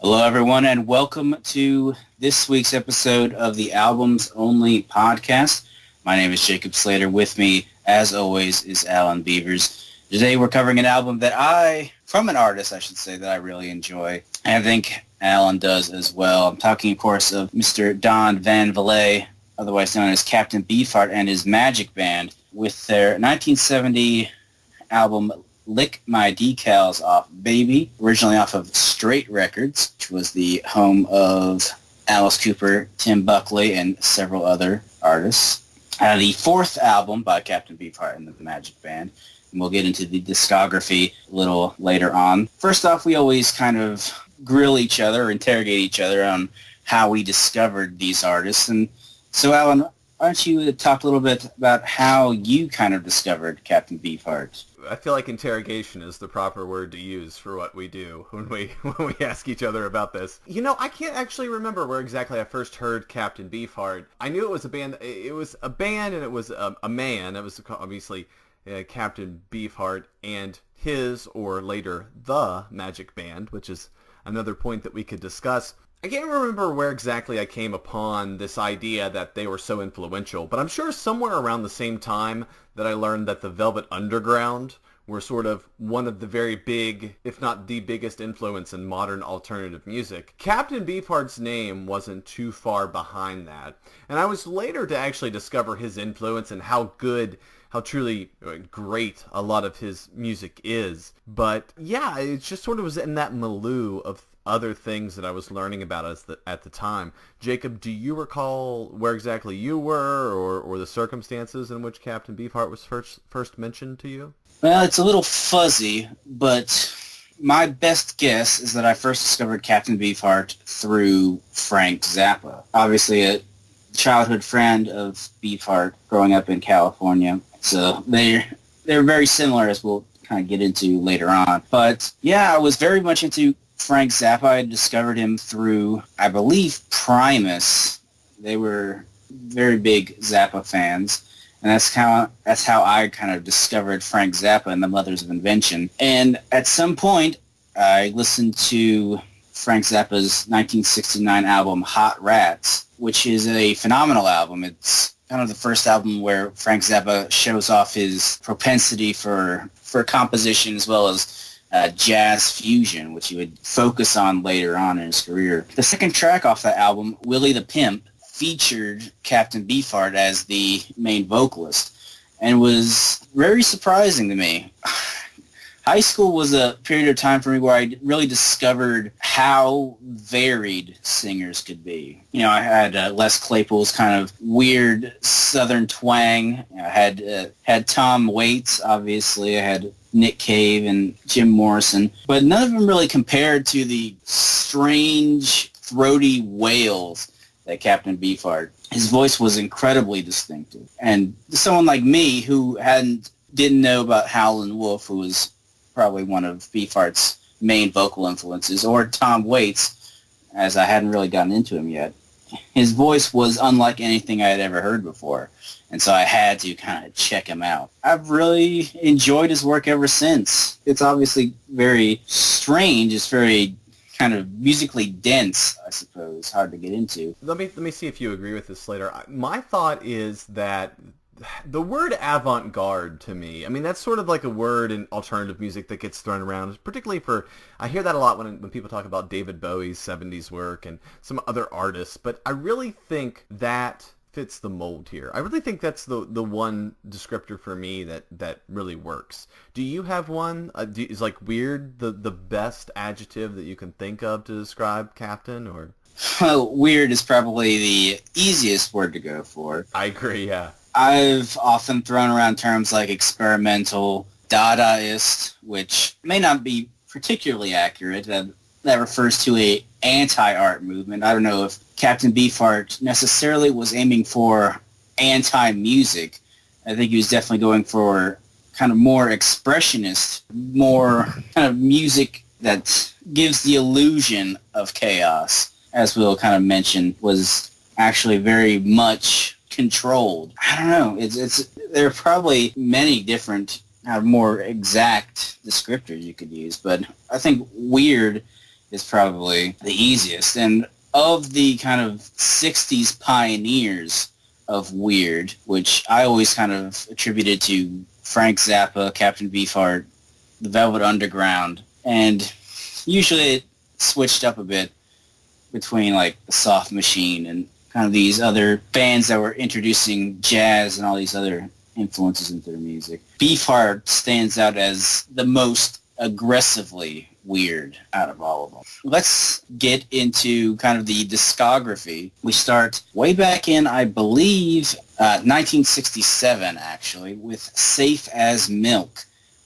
Hello, everyone, and welcome to this week's episode of the Albums Only podcast. My name is Jacob Slater. With me, as always, is Alan Beavers. Today, we're covering an album from an artist, I should say, that I really enjoy. And I think Alan does as well. I'm talking, of course, of Mr. Don Van Vliet, otherwise known as Captain Beefheart, and his Magic Band, with their 1970 album Lick My Decals Off Baby, originally off of Straight Records, which was the home of Alice Cooper, Tim Buckley, and several other artists. The fourth album by Captain Beefheart and the Magic Band, and we'll get into the discography a little later on. First off, we always kind of grill each other or interrogate each other on how we discovered these artists. And so, Alan, why don't you talk a little bit about how you kind of discovered Captain Beefheart? I feel like interrogation is the proper word to use for what we do when we ask each other about this. You know, I can't actually remember where exactly I first heard Captain Beefheart. I knew it was a band. It was a band, and it was a man. It was obviously Captain Beefheart and his, or later, the Magic Band, which is another point that we could discuss. I can't remember where exactly I came upon this idea that they were so influential, but I'm sure somewhere around the same time that I learned that the Velvet Underground were sort of one of the very big, if not the biggest influence in modern alternative music. Captain Beefheart's name wasn't too far behind that, and I was later to actually discover his influence and how truly great a lot of his music is. But yeah, it just sort of was in that milieu of other things that I was learning about at the time. Jacob, do you recall where exactly you were or the circumstances in which Captain Beefheart was first mentioned to you? Well, it's a little fuzzy, but my best guess is that I first discovered Captain Beefheart through Frank Zappa. Obviously a childhood friend of Beefheart growing up in California. So they're very similar, as we'll kind of get into later on. But yeah, I was very much into Frank Zappa. I discovered him through, I believe, Primus. They were very big Zappa fans. And that's how I kind of discovered Frank Zappa and the Mothers of Invention. And at some point, I listened to Frank Zappa's 1969 album Hot Rats, which is a phenomenal album. It's kind of the first album where Frank Zappa shows off his propensity for composition as well as jazz fusion, which he would focus on later on in his career. The second track off that album, Willie the Pimp, featured Captain Beefheart as the main vocalist, and was very surprising to me. High school was a period of time for me where I really discovered how varied singers could be. You know, I had Les Claypool's kind of weird southern twang. I had Tom Waits, obviously. I had Nick Cave and Jim Morrison. But none of them really compared to the strange, throaty wails that Captain Beefheart. His voice was incredibly distinctive. And someone like me who didn't know about Howlin' Wolf, who was probably one of Beefheart's main vocal influences, or Tom Waits, as I hadn't really gotten into him yet. His voice was unlike anything I had ever heard before, and so I had to kind of check him out. I've really enjoyed his work ever since. It's obviously very strange. It's very kind of musically dense, I suppose, hard to get into. Let me see if you agree with this later. My thought is that the word avant-garde to me, I mean, that's sort of like a word in alternative music that gets thrown around, particularly I hear that a lot when people talk about David Bowie's 70s work and some other artists, but I really think that fits the mold here. I really think that's the one descriptor for me that really works. Do you have one? Is like weird the best adjective that you can think of to describe Captain, or? Well, weird is probably the easiest word to go for. I agree, yeah. I've often thrown around terms like experimental, Dadaist, which may not be particularly accurate. That refers to a anti-art movement. I don't know if Captain Beefheart necessarily was aiming for anti-music. I think he was definitely going for kind of more expressionist, more kind of music that gives the illusion of chaos, as we'll kind of mention, was actually very much controlled. I don't know. There are probably many different more exact descriptors you could use, but I think weird is probably the easiest. And of the kind of 60s pioneers of weird, which I always kind of attributed to Frank Zappa, Captain Beefheart, the Velvet Underground, and usually it switched up a bit between like the Soft Machine and kind of these other bands that were introducing jazz and all these other influences into their music. Beefheart stands out as the most aggressively weird out of all of them. Let's get into kind of the discography. We start way back in, I believe, 1967, actually, with Safe as Milk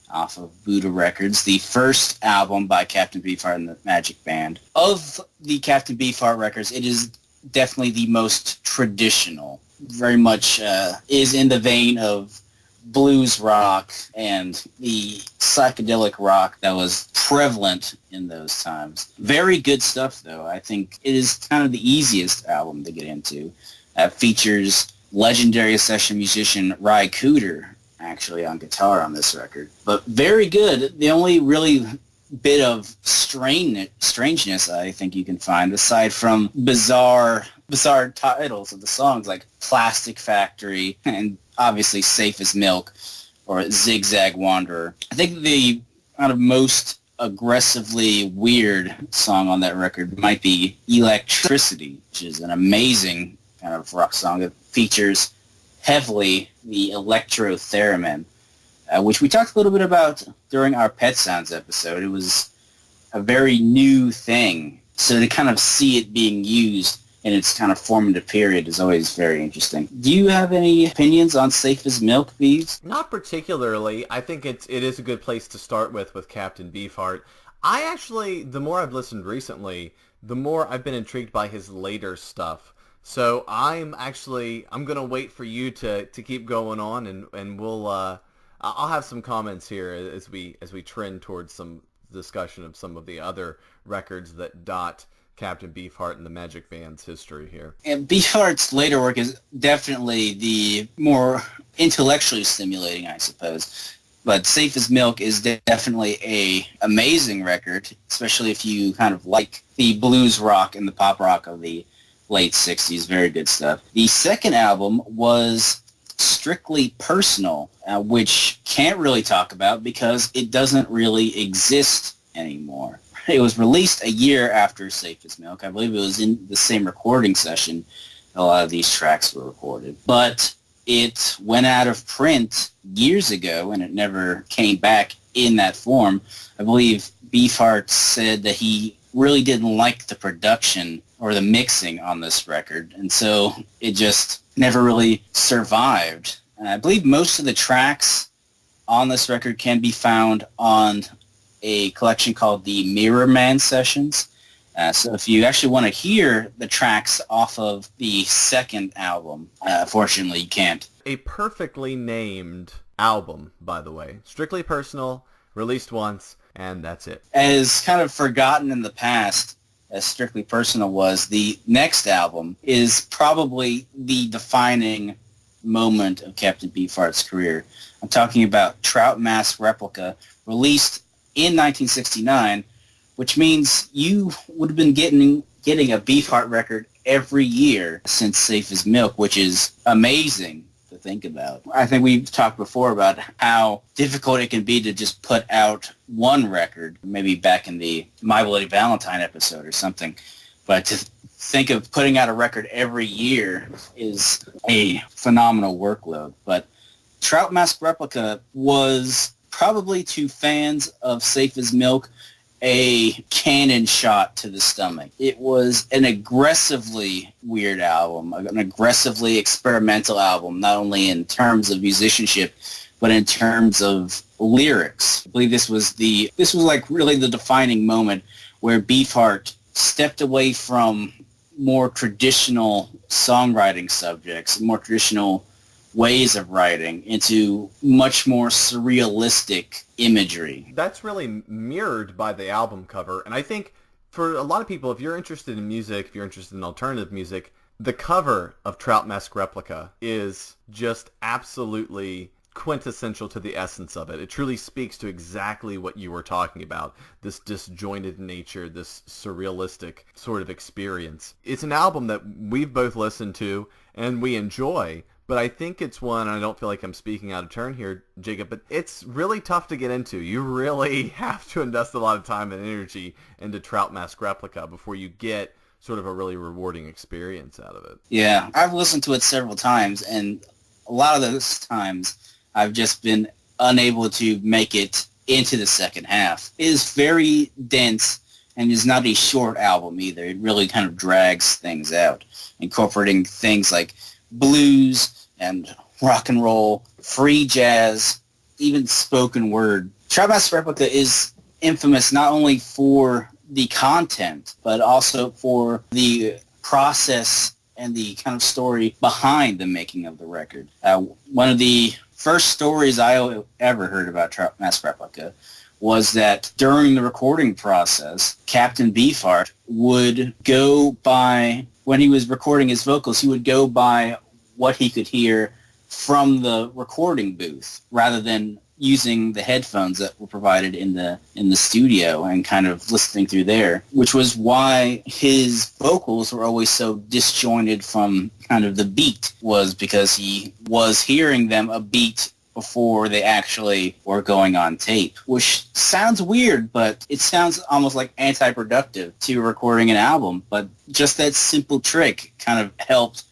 off of Buddha Records, the first album by Captain Beefheart and the Magic Band. Of the Captain Beefheart records, it is definitely the most traditional. Very much is in the vein of blues rock and the psychedelic rock that was prevalent in those times. Very good stuff, though. I think it is kind of the easiest album to get into. Features legendary session musician Ry Cooder actually on guitar on this record. But very good. The only really bit of strangeness I think you can find, aside from bizarre titles of the songs like Plastic Factory and obviously Safe as Milk or Zigzag Wanderer. I think the kind of most aggressively weird song on that record might be Electricity, which is an amazing kind of rock song that features heavily the electro theremin, which we talked a little bit about during our Pet Sounds episode. It was a very new thing, so to kind of see it being used in its kind of formative period is always very interesting. Do you have any opinions on Safe as Milk, Beaves? Not particularly. I think it is a good place to start with Captain Beefheart. I actually, the more I've listened recently, the more I've been intrigued by his later stuff. So I'm going to wait for you to keep going on, and we'll I'll have some comments here as we trend towards some discussion of some of the other records that dot Captain Beefheart and the Magic Band's history here. And Beefheart's later work is definitely the more intellectually stimulating, I suppose. But Safe as Milk is definitely a amazing record, especially if you kind of like the blues rock and the pop rock of the late 60s. Very good stuff. The second album was Strictly Personal, which can't really talk about because it doesn't really exist anymore. It was released a year after Safe as Milk. I believe it was in the same recording session a lot of these tracks were recorded. But it went out of print years ago, and it never came back in that form. I believe Beefheart said that he really didn't like the production or the mixing on this record, and so it just never really survived. And I believe most of the tracks on this record can be found on a collection called the Mirror Man Sessions. So if you actually want to hear the tracks off of the second album, fortunately you can't. A perfectly named album, by the way. Strictly Personal, released once, and that's it. As kind of forgotten in the past, as Strictly Personal was, the next album is probably the defining moment of Captain Beefheart's career. I'm talking about Trout Mask Replica, released in 1969, which means you would have been getting a Beefheart record every year since Safe as Milk, which is amazing to think about. I think we've talked before about how difficult it can be to just put out one record, maybe back in the My Bloody Valentine episode or something. But to think of putting out a record every year is a phenomenal workload. But Trout Mask Replica was probably to fans of Safe as Milk a cannon shot to the stomach. It was an aggressively weird album, an aggressively experimental album, not only in terms of musicianship, but in terms of lyrics. I believe this was like really the defining moment where Beefheart stepped away from more traditional songwriting subjects, more traditional ways of writing, into much more surrealistic imagery. That's really mirrored by the album cover, and I think for a lot of people, if you're interested in music, if you're interested in alternative music, the cover of Trout Mask Replica is just absolutely quintessential to the essence of it. It truly speaks to exactly what you were talking about, this disjointed nature, this surrealistic sort of experience. It's an album that we've both listened to and we enjoy, but I think it's one, and I don't feel like I'm speaking out of turn here, Jacob, but it's really tough to get into. You really have to invest a lot of time and energy into Trout Mask Replica before you get sort of a really rewarding experience out of it. Yeah, I've listened to it several times, and a lot of those times I've just been unable to make it into the second half. It is very dense and is not a short album either. It really kind of drags things out, incorporating things like blues and rock and roll, free jazz, even spoken word. Trout Mask Replica is infamous not only for the content, but also for the process and the kind of story behind the making of the record. One of the first stories I ever heard about Trout Mask Replica was that during the recording process, Captain Beefheart would go by, when he was recording his vocals, he would go by what he could hear from the recording booth rather than using the headphones that were provided in the studio and kind of listening through there, which was why his vocals were always so disjointed from kind of the beat, was because he was hearing them a beat before they actually were going on tape, which sounds weird, but it sounds almost like anti-productive to recording an album. But just that simple trick kind of helped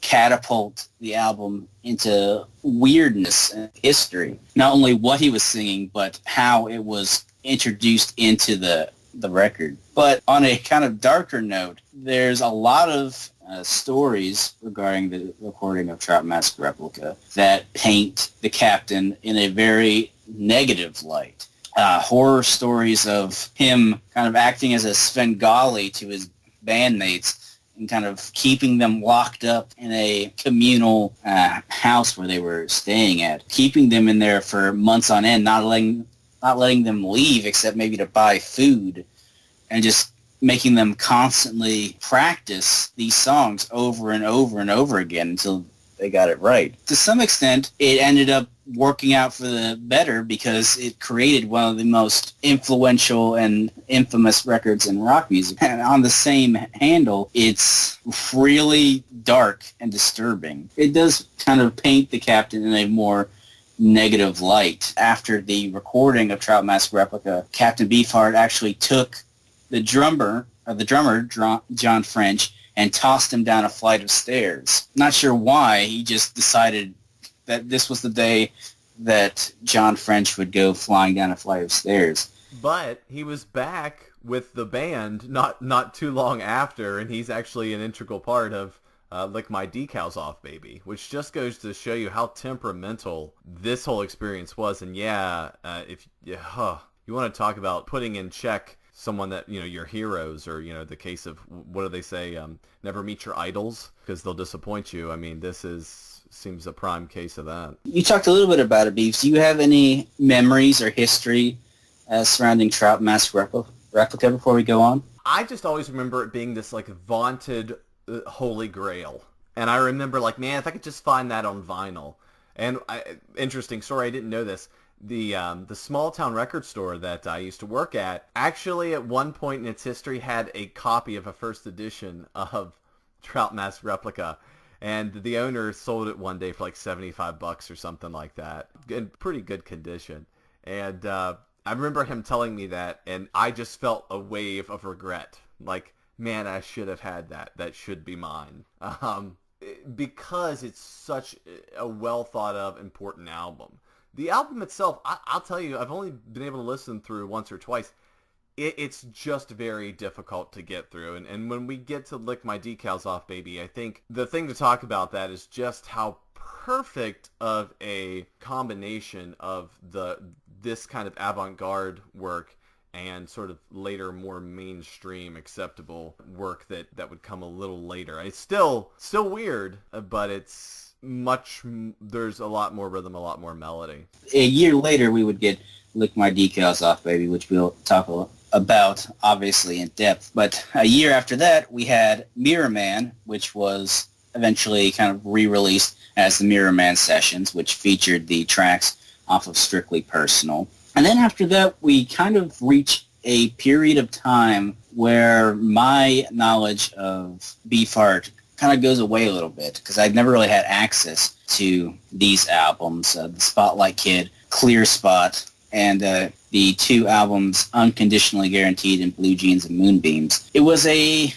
catapult the album into weirdness and history. Not only what he was singing, but how it was introduced into the record. But on a kind of darker note, there's a lot of stories regarding the recording of Trout Mask Replica that paint the Captain in a very negative light. Horror stories of him kind of acting as a Svengali to his bandmates and kind of keeping them locked up in a communal house where they were staying at, keeping them in there for months on end, not letting them leave except maybe to buy food, and just making them constantly practice these songs over and over and over again until they got it right. To some extent, it ended up working out for the better because it created one of the most influential and infamous records in rock music. And on the same handle, it's really dark and disturbing. It does kind of paint the Captain in a more negative light. After the recording of Trout Mask Replica, Captain Beefheart actually took the drummer, John French, and tossed him down a flight of stairs. Not sure why. He just decided that this was the day that John French would go flying down a flight of stairs. But he was back with the band not too long after, and he's actually an integral part of Lick My Decals Off, Baby, which just goes to show you how temperamental this whole experience was. And if you want to talk about putting in check someone that, your heroes, or, the case of, what do they say, never meet your idols because they'll disappoint you. I mean, this seems a prime case of that. You talked a little bit about it, Beefs. Do you have any memories or history surrounding Trout Mask Replica before we go on? I just always remember it being this, vaunted holy grail. And I remember, man, if I could just find that on vinyl. And interesting story, I didn't know this. The small town record store that I used to work at actually at one point in its history had a copy of a first edition of Trout Mask Replica, and the owner sold it one day for $75 or something like that, in pretty good condition. And I remember him telling me that, and I just felt a wave of regret. Man, I should have had that. That should be mine. Because it's such a well thought of, important album. The album itself, I'll tell you, I've only been able to listen through once or twice. It's just very difficult to get through. And when we get to Lick My Decals Off, Baby, I think the thing to talk about that is just how perfect of a combination of this kind of avant-garde work and sort of later more mainstream acceptable work that would come a little later. It's still weird, but it's there's a lot more rhythm, a lot more melody. A year later, we would get Lick My Decals Off, Baby, which we'll talk about, obviously, in depth. But a year after that, we had Mirror Man, which was eventually kind of re-released as the Mirror Man Sessions, which featured the tracks off of Strictly Personal. And then after that, we kind of reached a period of time where my knowledge of Beefheart kind of goes away a little bit because I'd never really had access to these albums, the Spotlight Kid, Clear Spot, and the two albums Unconditionally Guaranteed and Blue Jeans and Moonbeams. It was a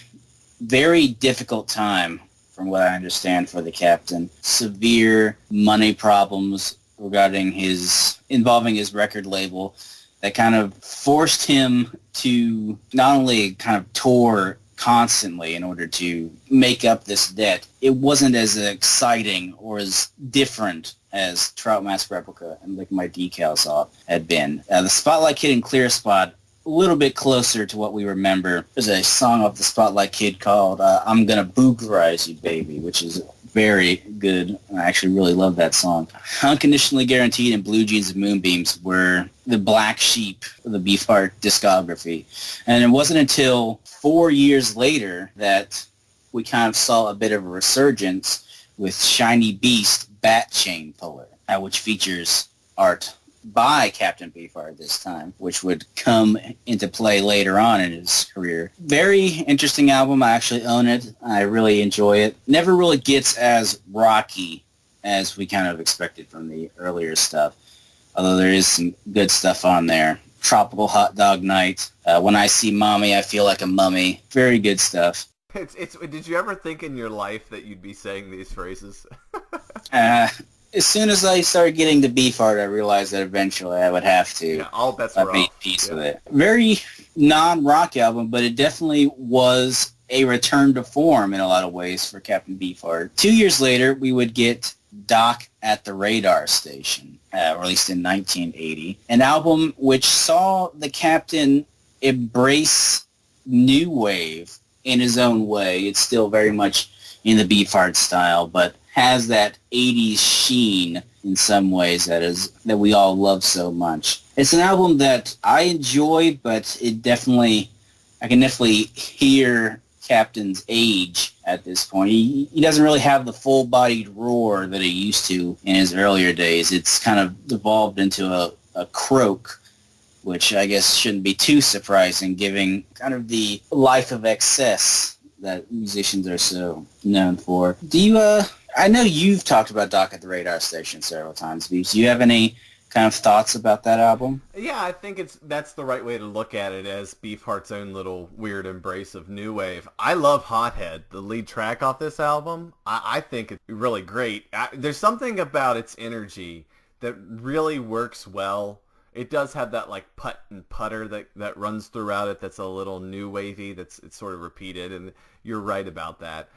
very difficult time, from what I understand, for the Captain. Severe money problems involving his record label that kind of forced him to not only kind of tour constantly in order to make up this debt. It wasn't as exciting or as different as Trout Mask Replica and Lick My Decals Off had been. The Spotlight Kid and Clear Spot, a little bit closer to what we remember. There's a song off the Spotlight Kid called I'm Gonna Boogerize You Baby, which is very good. I actually really love that song. Unconditionally Guaranteed and Blue Jeans and Moonbeams were the black sheep of the Beefheart discography. And it wasn't until 4 years later that we kind of saw a bit of a resurgence with Shiny Beast Bat Chain Puller, which features art by Captain Beefheart this time, which would come into play later on in his career. Very interesting album. I actually own it. I really enjoy it. Never really gets as rocky as we kind of expected from the earlier stuff, although there is some good stuff on there. Tropical Hot Dog Night. When I See Mommy, I Feel Like a Mummy. Very good stuff. Did you ever think in your life that you'd be saying these phrases? As soon as I started getting to Beefheart, I realized that eventually I would have to. Yeah, all bets are make off. peace with it. Very non-rock album, but it definitely was a return to form in a lot of ways for Captain Beefheart. 2 years later, we would get Doc at the Radar Station, released in 1980. An album which saw the Captain embrace new wave in his own way. It's still very much in the Beefheart style, but has that 80s sheen in some ways that we all love so much. It's an album that I enjoy, but I can definitely hear Captain's age at this point. He doesn't really have the full-bodied roar that he used to in his earlier days. It's kind of devolved into a croak, which I guess shouldn't be too surprising, given kind of the life of excess that musicians are so known for. I know you've talked about Doc at the Radar Station several times, Beeps. Do you have any kind of thoughts about that album? Yeah, I think that's the right way to look at it, as Beefheart's own little weird embrace of new wave. I love Hothead, the lead track off this album. I think it's really great. There's something about its energy that really works well. It does have that like putt and putter that runs throughout it that's a little new wavy, it's sort of repeated, and you're right about that.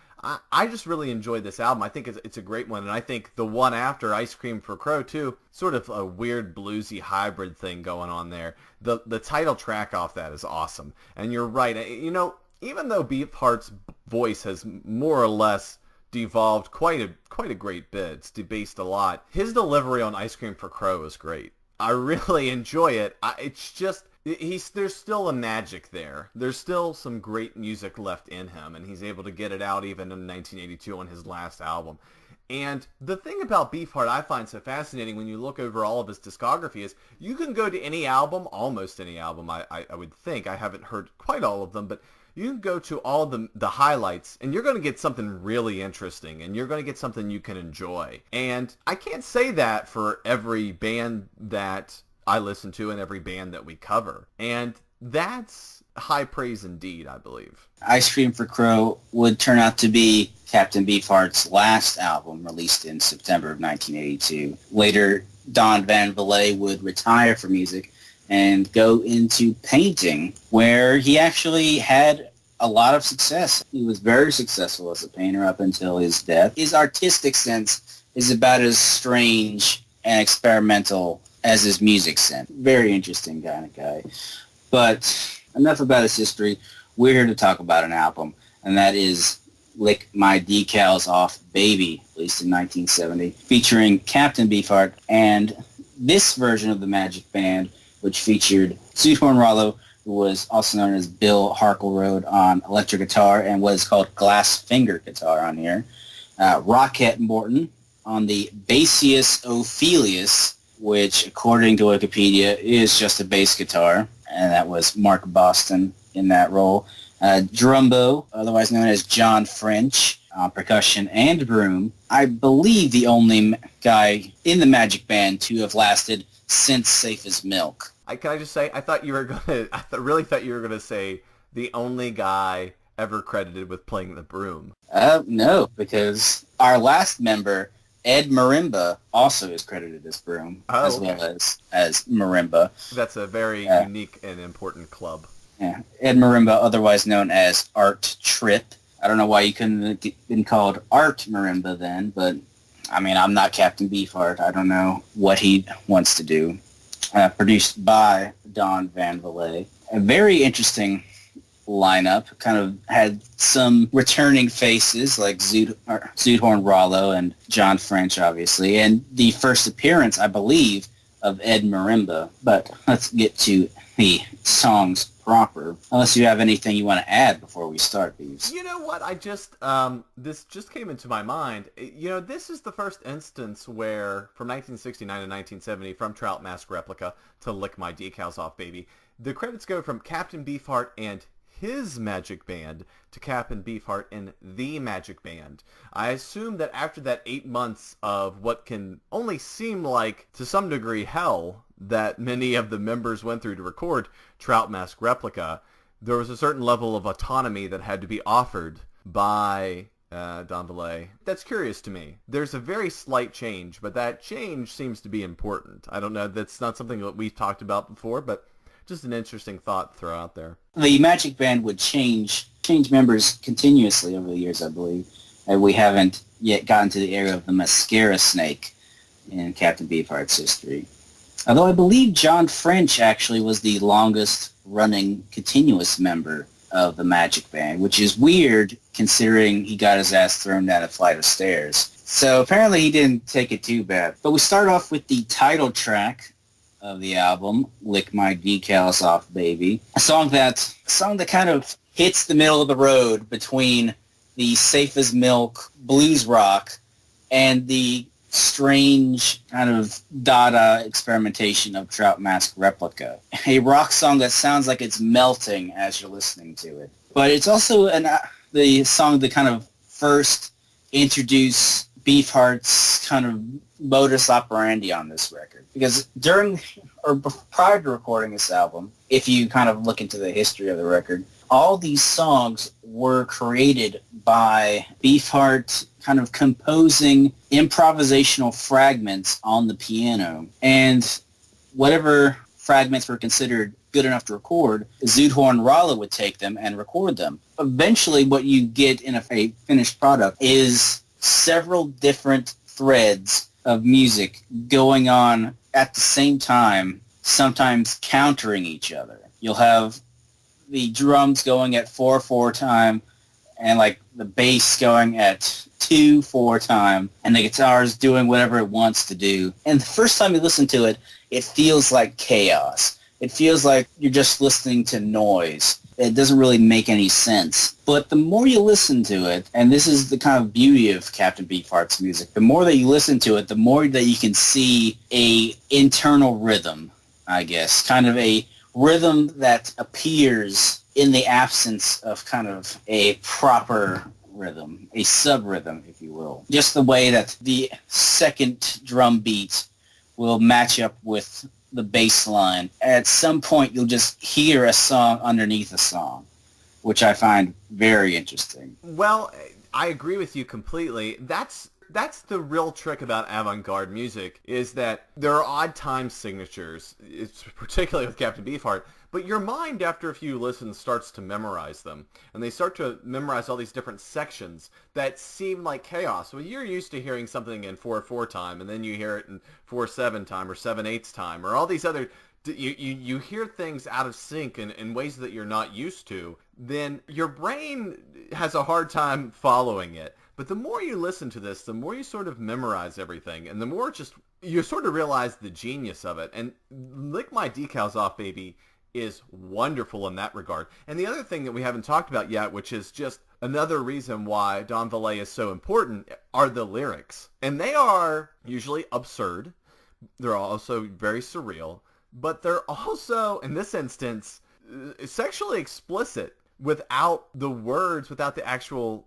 I just really enjoyed this album. I think it's a great one, and I think the one after, Ice Cream for Crow, too, sort of a weird bluesy hybrid thing going on there. The title track off that is awesome, and you're right. You know, even though Beefheart's voice has more or less devolved quite a great bit, it's debased a lot, his delivery on Ice Cream for Crow is great. I really enjoy it. It's just... there's still a magic there. There's still some great music left in him, and he's able to get it out even in 1982 on his last album. And the thing about Beefheart I find so fascinating when you look over all of his discography is you can go to any album, almost any album, I would think. I haven't heard quite all of them, but you can go to all the highlights, and you're going to get something really interesting, and you're going to get something you can enjoy. And I can't say that for every band that I listen to and every band that we cover. And that's high praise indeed, I believe. Ice Cream for Crow would turn out to be Captain Beefheart's last album, released in September of 1982. Later, Don Van Vliet would retire from music and go into painting, where he actually had a lot of success. He was very successful as a painter up until his death. His artistic sense is about as strange and experimental as his music sense. Very interesting kind of guy. But enough about his history. We're here to talk about an album, and that is Lick My Decals Off Baby, released in 1970, featuring Captain Beefheart and this version of the Magic Band, which featured Sudhorn Rollo, who was also known as Bill Harkleroad on electric guitar and what is called glass finger guitar on here. Rocket Morton on the Bassius Ophelius, which, according to Wikipedia, is just a bass guitar, and that was Mark Boston in that role. Drumbo, otherwise known as John French, percussion and broom. I believe the only guy in the Magic Band to have lasted since Safe as Milk. Can I just say, really thought you were gonna say the only guy ever credited with playing the broom. No, because our last member, Ed Marimba, also is credited as broom, as well as marimba. That's a very unique and important club. Yeah, Ed Marimba, otherwise known as Art Tripp. I don't know why you couldn't have been called Art Marimba then, but I mean, I'm not Captain Beefheart. I don't know what he wants to do. Produced by Don Van Vliet. A very interesting lineup. Kind of had some returning faces like Zoodhorn Rollo and John French, obviously, and the first appearance, I believe, of Ed Marimba. But let's get to the songs proper. Unless you have anything you want to add before we start, Beaves. You know what? This just came into my mind. You know, this is the first instance where, from 1969 to 1970, from Trout Mask Replica to Lick My Decals Off Baby, the credits go from Captain Beefheart and his Magic Band to Captain Beefheart and the Magic Band. I assume that after that 8 months of what can only seem like, to some degree, hell that many of the members went through to record Trout Mask Replica, there was a certain level of autonomy that had to be offered by Don Vliet. That's curious to me. There's a very slight change, but that change seems to be important. I don't know, that's not something that we've talked about before, but just an interesting thought to throw out there. The Magic Band would change members continuously over the years, I believe. And we haven't yet gotten to the era of the Mascara Snake in Captain Beefheart's history. Although I believe John French actually was the longest running continuous member of the Magic Band, which is weird considering he got his ass thrown down a flight of stairs. So apparently he didn't take it too bad. But we start off with the title track of the album, Lick My Decals Off Baby. A song that kind of hits the middle of the road between the Safe as Milk blues rock and the strange kind of Dada experimentation of Trout Mask Replica. A rock song that sounds like it's melting as you're listening to it. But it's also the song that kind of first introduced Beefheart's kind of modus operandi on this record. Because prior to recording this album, if you kind of look into the history of the record, all these songs were created by Beefheart kind of composing improvisational fragments on the piano. And whatever fragments were considered good enough to record, Zoodhorn Rollo would take them and record them. Eventually, what you get in a finished product is several different threads of music going on at the same time, sometimes countering each other. You'll have the drums going at 4/4 time, and like the bass going at 2/4 time, and the guitar's doing whatever it wants to do. And the first time you listen to it, it feels like chaos. It feels like you're just listening to noise. It doesn't really make any sense. But the more you listen to it, and this is the kind of beauty of Captain Beefheart's music, the more that you listen to it, the more that you can see a internal rhythm, I guess. Kind of a rhythm that appears in the absence of kind of a proper rhythm, a sub-rhythm, if you will. Just the way that the second drum beat will match up with the bass line. At some point, you'll just hear a song underneath a song, which I find very interesting. Well, I agree with you completely. That's the real trick about avant-garde music, is that there are odd time signatures, particularly with Captain Beefheart, but your mind, after a few listens, starts to memorize them. And they start to memorize all these different sections that seem like chaos. Well, you're used to hearing something in 4/4 time, and then you hear it in 4/7 time, or 7/8 time, or all these other... You hear things out of sync in ways that you're not used to, then your brain has a hard time following it. But the more you listen to this, the more you sort of memorize everything, and the more just you sort of realize the genius of it. And Lick My Decals Off Baby is wonderful in that regard. And the other thing that we haven't talked about yet, which is just another reason why Don Van Vliet is so important, are the lyrics. And they are usually absurd. They're also very surreal. But they're also, in this instance, sexually explicit without the words, without the actual,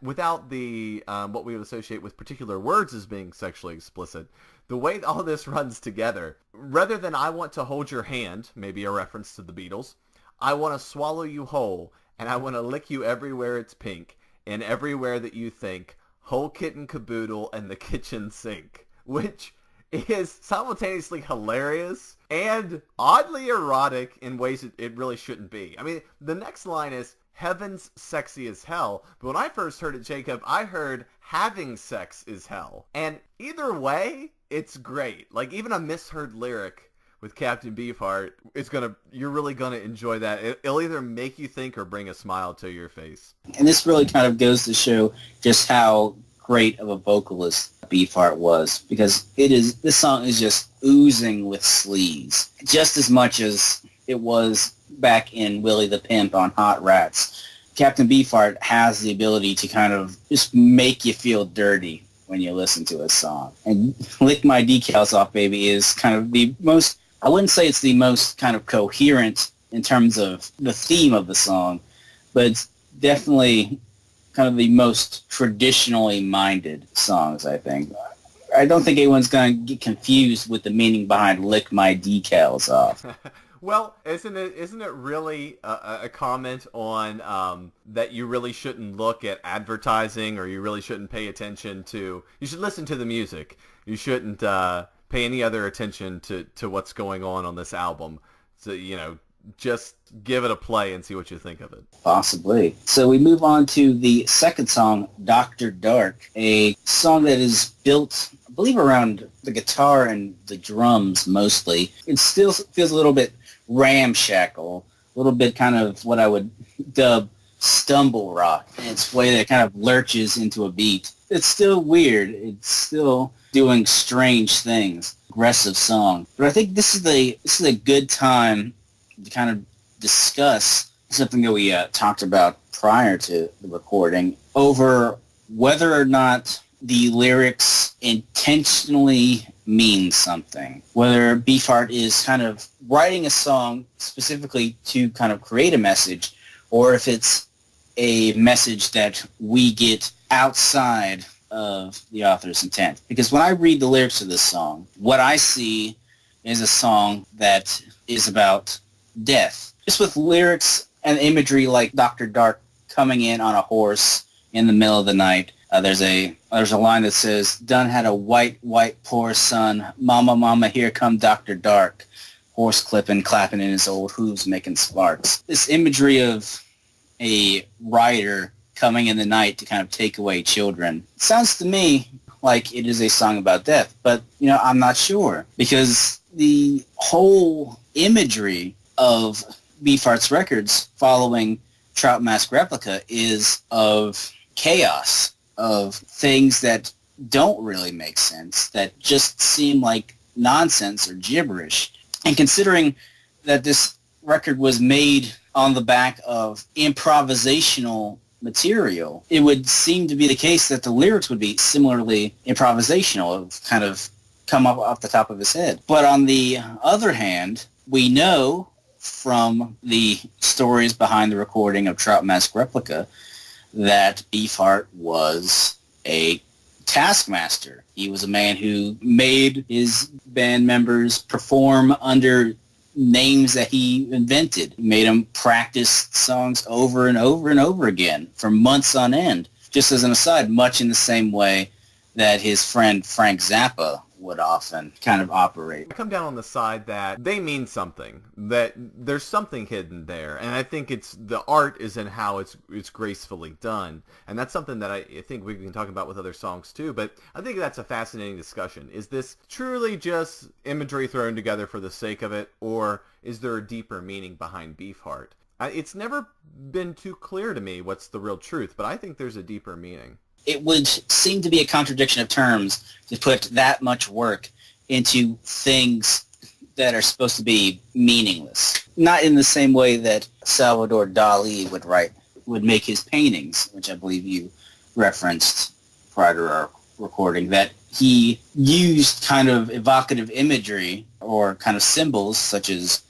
without the, what we would associate with particular words as being sexually explicit. The way all this runs together, rather than I want to hold your hand, maybe a reference to the Beatles, I want to swallow you whole, and I want to lick you everywhere it's pink, and everywhere that you think, whole kitten caboodle and the kitchen sink, which is simultaneously hilarious and oddly erotic in ways it really shouldn't be. I mean, the next line is, heaven's sexy as hell, but when I first heard it, Jacob, I heard having sex is hell. And either way, it's great. Like, even a misheard lyric with Captain Beefheart, you're really gonna enjoy that. It'll either make you think or bring a smile to your face. And this really kind of goes to show just how great of a vocalist Beefheart was, because this song is just oozing with sleaze, just as much as it was back in Willie the Pimp on Hot Rats. Captain Beefheart has the ability to kind of just make you feel dirty when you listen to a song. And Lick My Decals Off, Baby is kind of the most, I wouldn't say it's the most kind of coherent in terms of the theme of the song, but it's definitely kind of the most traditionally minded songs, I think. I don't think anyone's going to get confused with the meaning behind Lick My Decals Off. Well, isn't it really a comment on that you really shouldn't look at advertising, or you really shouldn't pay attention to, you should listen to the music. You shouldn't pay any other attention to what's going on this album. So, just give it a play and see what you think of it. Possibly. So we move on to the second song, Dr. Dark, a song that is built, I believe, around the guitar and the drums mostly. It still feels a little bit ramshackle, a little bit kind of what I would dub stumble rock in its way that kind of lurches into a beat. It's still weird. It's still doing strange things. Aggressive song. But I think this is a good time to kind of discuss something that we talked about prior to the recording over whether or not the lyrics intentionally mean something. Whether Beefheart is kind of writing a song specifically to kind of create a message, or if it's a message that we get outside of the author's intent. Because when I read the lyrics of this song, what I see is a song that is about death. Just with lyrics and imagery like Dr. Dark coming in on a horse in the middle of the night. There's a line that says, "Done had a white poor son. Mama, mama, here come Dr. Dark. Horse clapping in his old hooves making sparks." This imagery of a rider coming in the night to kind of take away children sounds to me like it is a song about death. But, I'm not sure, because the whole imagery of Beefheart's records following Trout Mask Replica is of chaos, of things that don't really make sense, that just seem like nonsense or gibberish. And considering that this record was made on the back of improvisational material, it would seem to be the case that the lyrics would be similarly improvisational, of kind of come up off the top of his head. But on the other hand, we know from the stories behind the recording of Trout Mask Replica that Beefheart was a taskmaster. He was a man who made his band members perform under names that he invented. He made them practice songs over and over and over again for months on end. Just as an aside, much in the same way that his friend Frank Zappa would often kind of operate. I come down on the side that they mean something, that there's something hidden there, and I think the art is in how it's gracefully done, and that's something that I think we can talk about with other songs too, but I think that's a fascinating discussion. Is this truly just imagery thrown together for the sake of it, or is there a deeper meaning behind Beefheart? It's never been too clear to me what's the real truth, but I think there's a deeper meaning. It would seem to be a contradiction of terms to put that much work into things that are supposed to be meaningless. Not in the same way that Salvador Dali would make his paintings, which I believe you referenced prior to our recording, that he used kind of evocative imagery or kind of symbols such as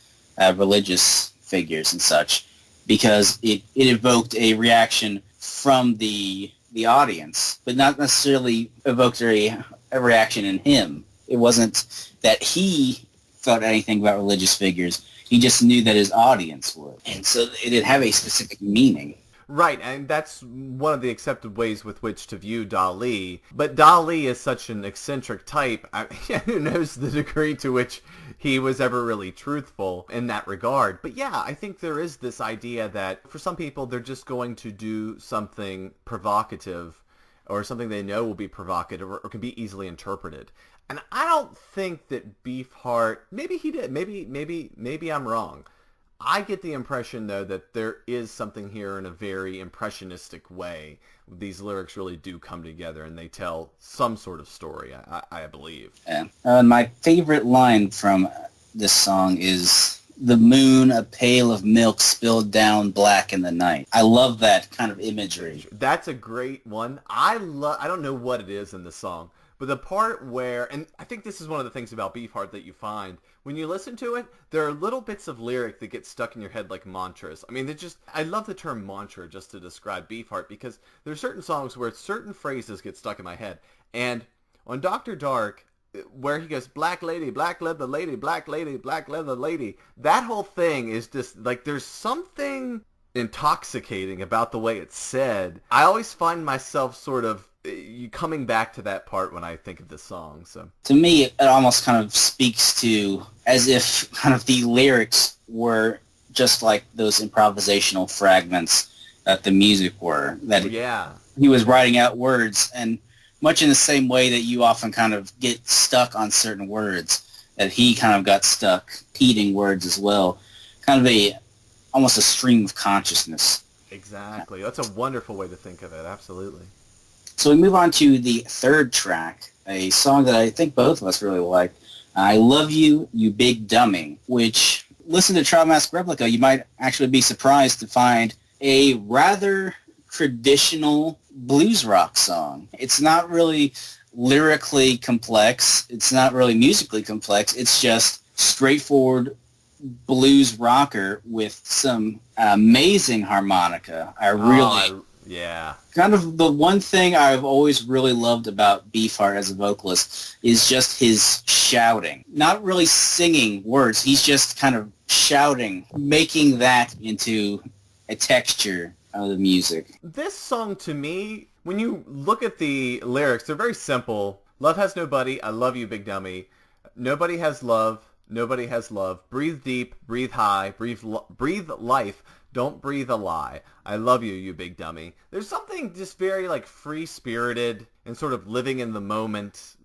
religious figures and such, because it evoked a reaction from the audience, but not necessarily evoked a reaction in him. It wasn't that he thought anything about religious figures. He just knew that his audience would. And so it did have a specific meaning. Right, and that's one of the accepted ways with which to view Dali. But Dali is such an eccentric type. Who knows the degree to which he was ever really truthful in that regard. But yeah, I think there is this idea that for some people, they're just going to do something provocative or something they know will be provocative or can be easily interpreted. And I don't think that Beefheart, maybe he did, maybe I'm wrong. I get the impression, though, that there is something here in a very impressionistic way. These lyrics really do come together, and they tell some sort of story, I believe. Yeah. My favorite line from this song is, "The moon, a pail of milk spilled down black in the night." I love that kind of imagery. That's a great one. I don't know what it is in the song, but the part where, and I think this is one of the things about Beefheart that you find, when you listen to it, there are little bits of lyric that get stuck in your head like mantras. I mean, I love the term mantra just to describe Beefheart, because there are certain songs where certain phrases get stuck in my head. And on Dr. Dark, where he goes, black lady, black leather lady, black lady, black leather lady, that whole thing is just, like, there's something intoxicating about the way it's said. I always find myself sort of coming back to that part when I think of this song. So to me, it almost kind of speaks to as if kind of the lyrics were just like those improvisational fragments that the music were. That he was writing out words, and much in the same way that you often kind of get stuck on certain words, that he kind of got stuck repeating words as well. Kind of almost a stream of consciousness. Exactly. That's a wonderful way to think of it. Absolutely. So we move on to the third track, a song that I think both of us really like, "I Love You, You Big Dummy," which, listen to Child Mask Replica, you might actually be surprised to find a rather traditional blues rock song. It's not really lyrically complex. It's not really musically complex. It's just straightforward blues rocker with some amazing harmonica. Yeah. Kind of the one thing I've always really loved about Beefheart as a vocalist is just his shouting. Not really singing words. He's just kind of shouting, making that into a texture of the music. This song, to me, when you look at the lyrics, they're very simple. Love has nobody. I love you, big dummy. Nobody has love. Nobody has love. Breathe deep. Breathe high. Breathe life. Don't breathe a lie. I love you, you big dummy. There's something just very like free-spirited and sort of living in the moment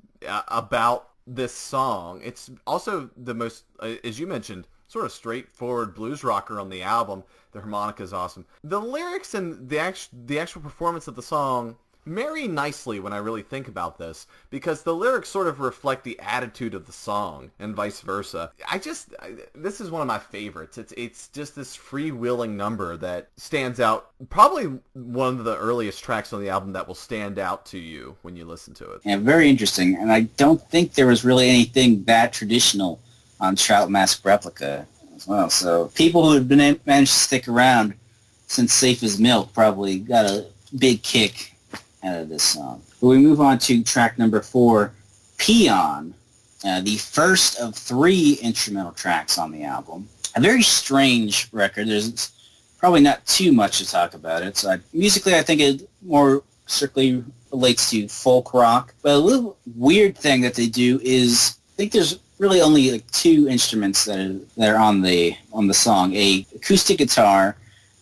about this song. It's also the most, as you mentioned, sort of straightforward blues rocker on the album. The harmonica is awesome. The lyrics and the actual performance of the song marry nicely when I really think about this, because the lyrics sort of reflect the attitude of the song and vice versa. This is one of my favorites. It's just this freewheeling number that stands out. Probably one of the earliest tracks on the album that will stand out to you when you listen to it. Yeah, very interesting. And I don't think there was really anything that traditional on Trout Mask Replica as well. So people who have managed to stick around since Safe as Milk probably got a big kick out of this song. But we move on to track number 4, Peon, the first of 3 instrumental tracks on the album. A very strange record. There's probably not too much to talk about it. So musically, I think it more strictly relates to folk rock. But a little weird thing that they do is, I think there's really only like 2 instruments that are on the song: a acoustic guitar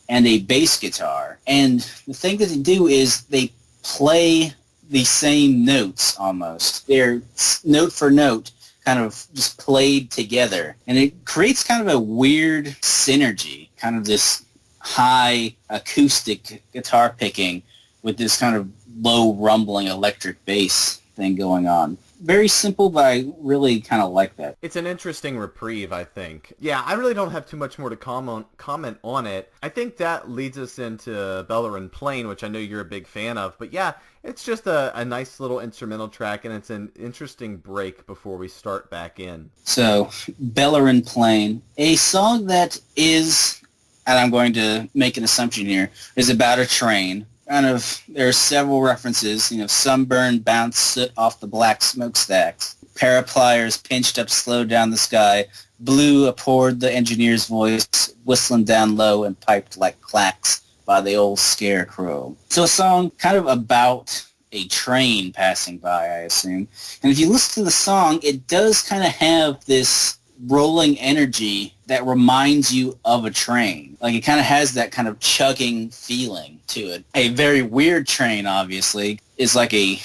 and a bass guitar. And the thing that they do is they play the same notes almost. They're note for note kind of just played together. And it creates kind of a weird synergy, kind of this high acoustic guitar picking with this kind of low rumbling electric bass. thing going on. Very simple, but I really kind of like that. It's an interesting reprieve, I think. Yeah, I really don't have too much more to comment on it. I think that leads us into Bellerin Plain, which I know you're a big fan of. But yeah, it's just a nice little instrumental track, and it's an interesting break before we start back in. So, Bellerin Plain, a song that is, and I'm going to make an assumption here, is about a train. There are several references, sunburn bounce soot off the black smokestacks, parapliers pinched up slow down the sky, blue abhorred the engineer's voice, whistling down low and piped like clacks by the old scarecrow. So a song kind of about a train passing by, I assume. And if you listen to the song, it does kind of have this rolling energy that reminds you of a train. Like, it kind of has that kind of chugging feeling to it. A very weird train, obviously, is like a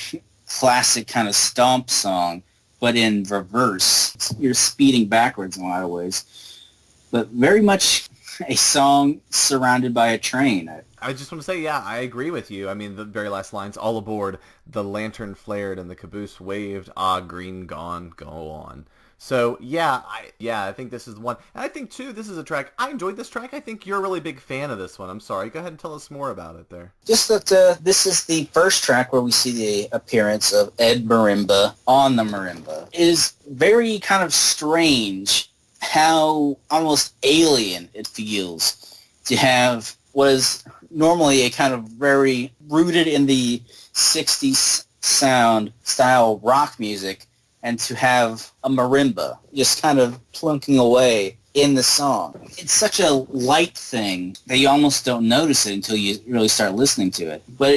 classic kind of stomp song, but in reverse. You're speeding backwards in a lot of ways. But very much a song surrounded by a train. I just want to say, yeah, I agree with you. I mean, the very last lines, all aboard, the lantern flared and the caboose waved, ah, green gone, go on. So, yeah, I think this is the one. And I think, too, this is a track. I enjoyed this track. I think you're a really big fan of this one. I'm sorry. Go ahead and tell us more about it there. Just that this is the first track where we see the appearance of Ed Marimba on the marimba. It is very kind of strange how almost alien it feels to have what is normally a kind of very rooted in the 60s style rock music, and to have a marimba just kind of plunking away in the song. It's such a light thing that you almost don't notice it until you really start listening to it. But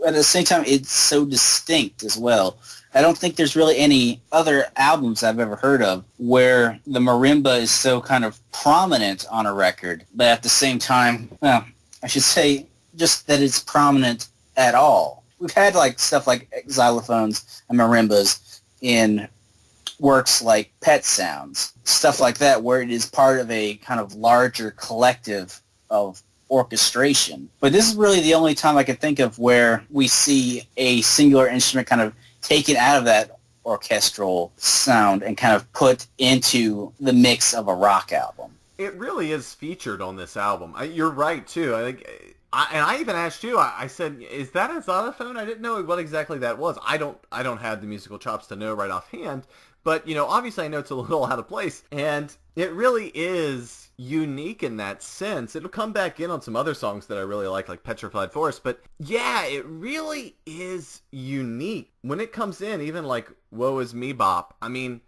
at the same time, it's so distinct as well. I don't think there's really any other albums I've ever heard of where the marimba is so kind of prominent on a record, but at the same time, well, I should say just that it's prominent at all. We've had stuff like xylophones and marimbas in works like Pet Sounds, stuff like that, where it is part of a kind of larger collective of orchestration. But this is really the only time I can think of where we see a singular instrument kind of taken out of that orchestral sound and kind of put into the mix of a rock album. It really is featured on this album. You're right, too. I think... and I even asked you. I said, "Is that a xylophone?" I didn't know what exactly that was. I don't have the musical chops to know right offhand, but obviously I know it's a little out of place, and it really is unique in that sense. It'll come back in on some other songs that I really like Petrified Forest, but yeah, it really is unique when it comes in. Even like Woe Is Me Bop, I mean,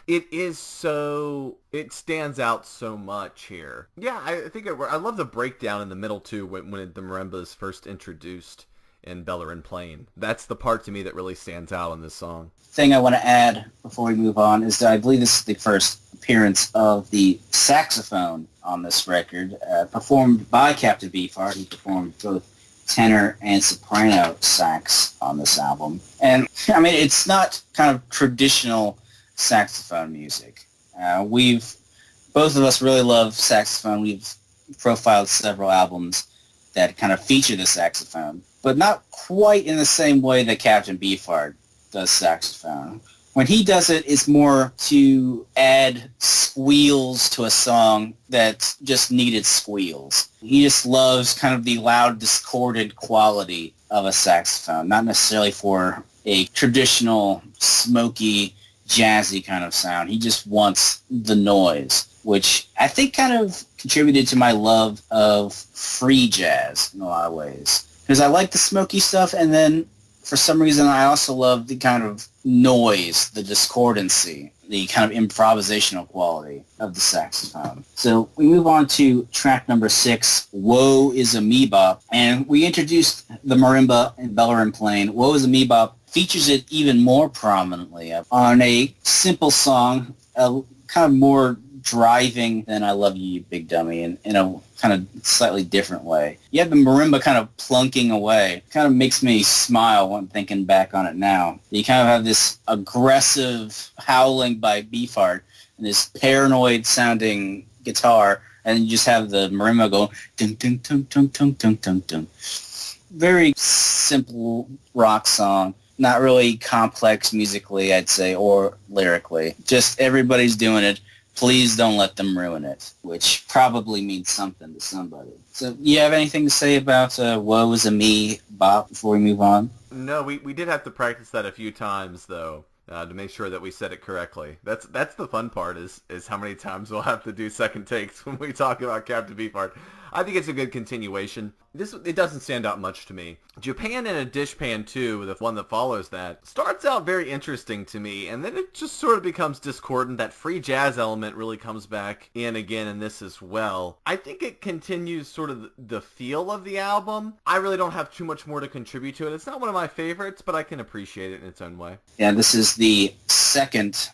it stands out so much here. Yeah, I think I love the breakdown in the middle too when the marimba is first introduced in Bellerin Plain. That's the part to me that really stands out in this song. Thing I want to add before we move on is that I believe this is the first appearance of the saxophone on this record, performed by Captain Beefheart, who performed both tenor and soprano sax on this album. And, I mean, it's not kind of traditional saxophone music. Both of us really love saxophone. We've profiled several albums that kind of feature the saxophone, but not quite in the same way that Captain Beefheart does saxophone. When he does it, it's more to add squeals to a song that just needed squeals. He just loves kind of the loud, discordant quality of a saxophone, not necessarily for a traditional, smoky, jazzy kind of sound. He just wants the noise, which I think kind of contributed to my love of free jazz in a lot of ways. Because I like the smoky stuff, and then for some reason I also love the kind of noise, the discordancy, the kind of improvisational quality of the saxophone. So we move on to track number 6, Woe Is a Me Bop, and we introduced the marimba in Bellerin Plain. Woe Is a Me Bop features it even more prominently on a simple song, kind of more driving than I Love You, You Big Dummy, in a kind of slightly different way. You have the marimba kind of plunking away. It kind of makes me smile when thinking back on it now. You kind of have this aggressive howling by Beefheart and this paranoid-sounding guitar, and you just have the marimba go dun dun dun dun dun dun dun dun. Very simple rock song, not really complex musically, I'd say, or lyrically. Just everybody's doing it. Please don't let them ruin it, which probably means something to somebody. So you have anything to say about Woe Is a Me Bop before we move on? No, we did have to practice that a few times, though, to make sure that we said it correctly. That's the fun part, is how many times we'll have to do second takes when we talk about Captain Beefheart. I think it's a good continuation. It doesn't stand out much to me. Japan in a Dishpan 2, the one that follows that, starts out very interesting to me, and then it just sort of becomes discordant. That free jazz element really comes back in again in this as well. I think it continues sort of the feel of the album. I really don't have too much more to contribute to it. It's not one of my favorites, but I can appreciate it in its own way. Yeah, this is the second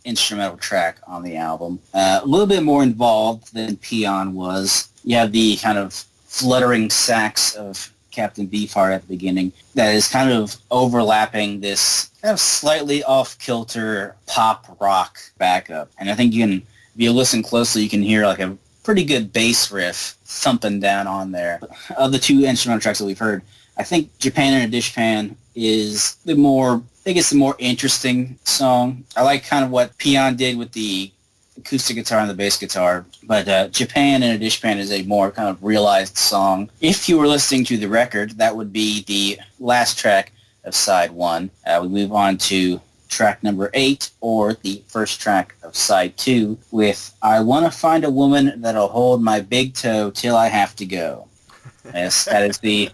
instrumental track on the album. A little bit more involved than Peon was. You have the kind of fluttering sax of Captain Beefheart at the beginning that is kind of overlapping this kind of slightly off-kilter pop rock backup. And I think if you listen closely, you can hear like a pretty good bass riff thumping down on there. Of the two instrumental tracks that we've heard, I think Japan in a Dishpan is the more interesting song. I like kind of what Peon did with the acoustic guitar and the bass guitar, but Japan in a Dishpan is a more kind of realized song. If you were listening to the record, that would be the last track of side 1. We move on to track number 8, or the first track of side 2, with I Wanna Find a Woman That'll Hold My Big Toe Till I Have to Go. Yes, that is the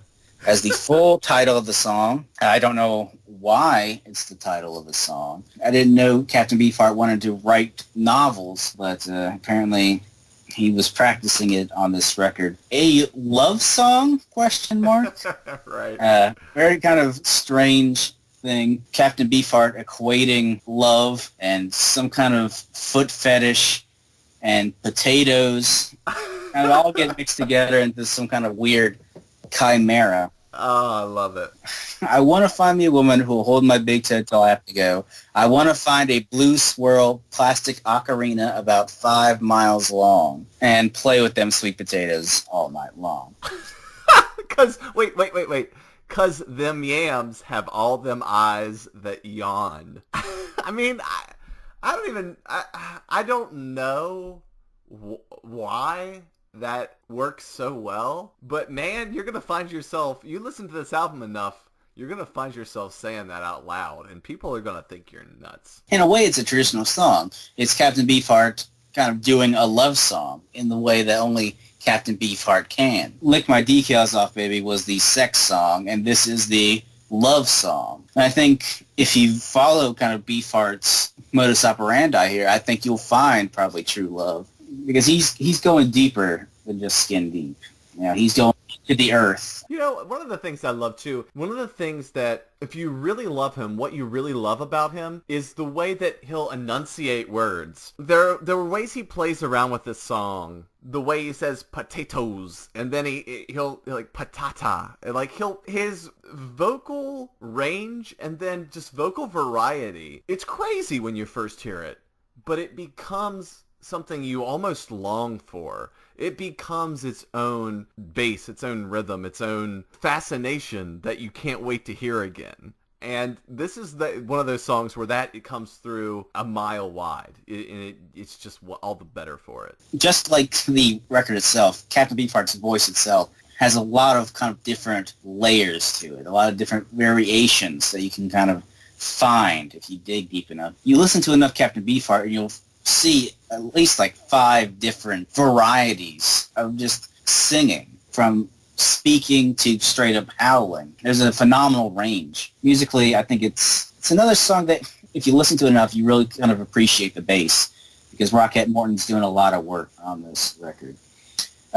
full title of the song. I don't know why it's the title of the song. I didn't know Captain Beefheart wanted to write novels, but apparently he was practicing it on this record. A love song? Question mark. Right. Very kind of strange thing. Captain Beefheart equating love and some kind of foot fetish and potatoes, and it all get mixed together into some kind of weird chimera. Oh, I love it. I want to find me a woman who will hold my big toe till I have to go. I want to find a blue swirl plastic ocarina about 5 miles long and play with them sweet potatoes all night long. Wait. Because them yams have all them eyes that yawn. I mean, I don't know why that works so well, but man, you're gonna find yourself, you listen to this album enough, you're gonna find yourself saying that out loud, and people are gonna think you're nuts. In a way, it's a traditional song. It's Captain Beefheart kind of doing a love song in the way that only Captain Beefheart can. Lick My Decals Off, Baby was the sex song, and this is the love song. And I think if you follow kind of Beefheart's modus operandi here, I think you'll find probably true love. Because he's going deeper than just skin deep. You know, he's going to the earth. You know, one of the things I love too, one of the things that if you really love him, what you really love about him is the way that he'll enunciate words. There are ways he plays around with this song. The way he says potatoes, and then he'll like patata, and like his vocal range and then just vocal variety. It's crazy when you first hear it, but it becomes something you almost long for. It becomes its own bass, its own rhythm, its own fascination that you can't wait to hear again. And this is one of those songs where it comes through a mile wide, and it's just all the better for it. Just like the record itself, Captain Beefheart's voice itself has a lot of kind of different layers to it, a lot of different variations that you can kind of find if you dig deep enough. You listen to enough Captain Beefheart, and you'll see at least like 5 different varieties of just singing, from speaking to straight up howling. There's a phenomenal range. Musically, I think it's another song that if you listen to it enough, you really kind of appreciate the bass, because Rockette Morton's doing a lot of work on this record.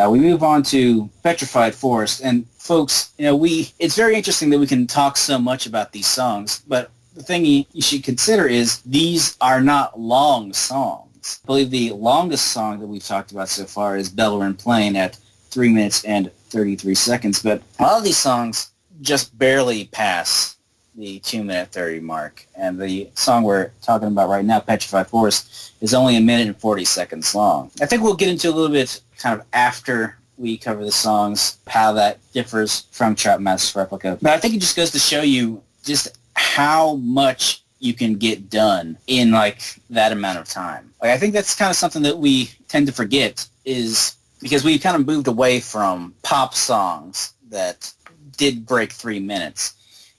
We move on to Petrified Forest, and folks, you know, it's very interesting that we can talk so much about these songs, but the thing you should consider is these are not long songs. I believe the longest song that we've talked about so far is Bellerin Plain at 3 minutes and 33 seconds, but a lot of these songs just barely pass the 2-minute 30 mark, and the song we're talking about right now, Petrified Forest, is only 1 minute and 40 seconds long. I think we'll get into a little bit kind of after we cover the songs, how that differs from Trout Master's Replica, but I think it just goes to show you just how much you can get done in like that amount of time. Like I think that's kind of something that we tend to forget, is because we kind of moved away from pop songs that did break 3 minutes.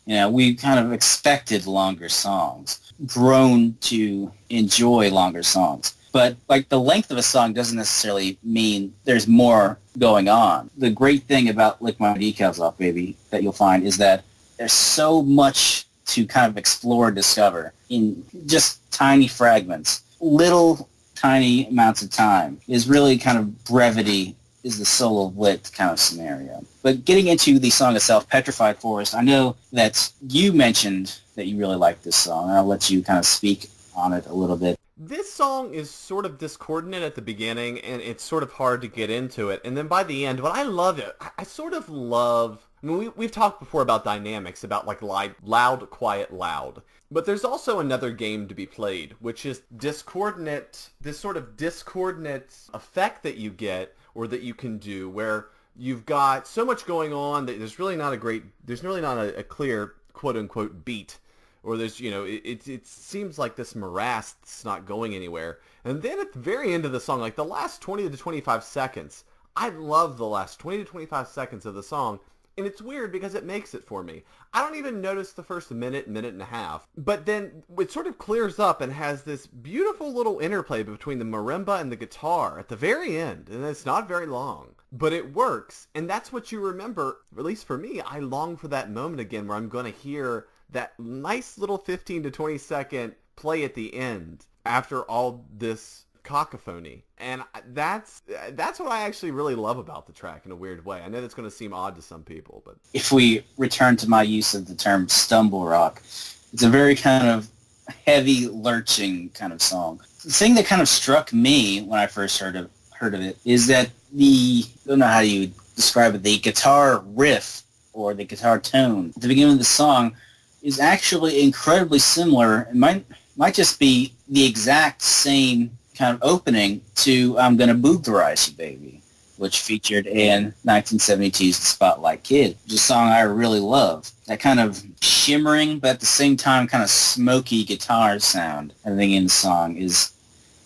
You know, we kind of expected longer songs, grown to enjoy longer songs. But like the length of a song doesn't necessarily mean there's more going on. The great thing about Lick My Decals Off, Baby, that you'll find is that there's so much to kind of explore and discover in just tiny fragments, little tiny amounts of time. Is really kind of brevity is the soul of wit kind of scenario. But getting into the song itself, Petrified Forest, I know that you mentioned that you really like this song, and I'll let you kind of speak on it a little bit. This song is sort of discordant at the beginning, and it's sort of hard to get into it. And then by the end, what I love it, I sort of love... I mean, we've talked before about dynamics, about like loud, quiet, loud. But there's also another game to be played, which is discordant, this sort of discordant effect that you get, or that you can do, where you've got so much going on that there's really not a clear quote-unquote beat. Or there's, you know, it seems like this morass that's not going anywhere. And then at the very end of the song, like the last 20 to 25 seconds, I love the last 20 to 25 seconds of the song. And it's weird because it makes it for me. I don't even notice the first minute and a half. But then it sort of clears up and has this beautiful little interplay between the marimba and the guitar at the very end. And it's not very long. But it works. And that's what you remember. At least for me, I long for that moment again where I'm going to hear that nice little 15 to 20 second play at the end after all this cacophony. And that's what I actually really love about the track in a weird way. I know that's going to seem odd to some people, but if we return to my use of the term stumble rock, it's a very kind of heavy, lurching kind of song. The thing that kind of struck me when I first heard of it is that I don't know how you describe it, the guitar riff or the guitar tone at the beginning of the song is actually incredibly similar. It might just be the exact same kind of opening to I'm Gonna Boogerize You, Baby, which featured in 1972's The Spotlight Kid, which is a song I really love. That kind of shimmering, but at the same time kind of smoky guitar sound I think in the song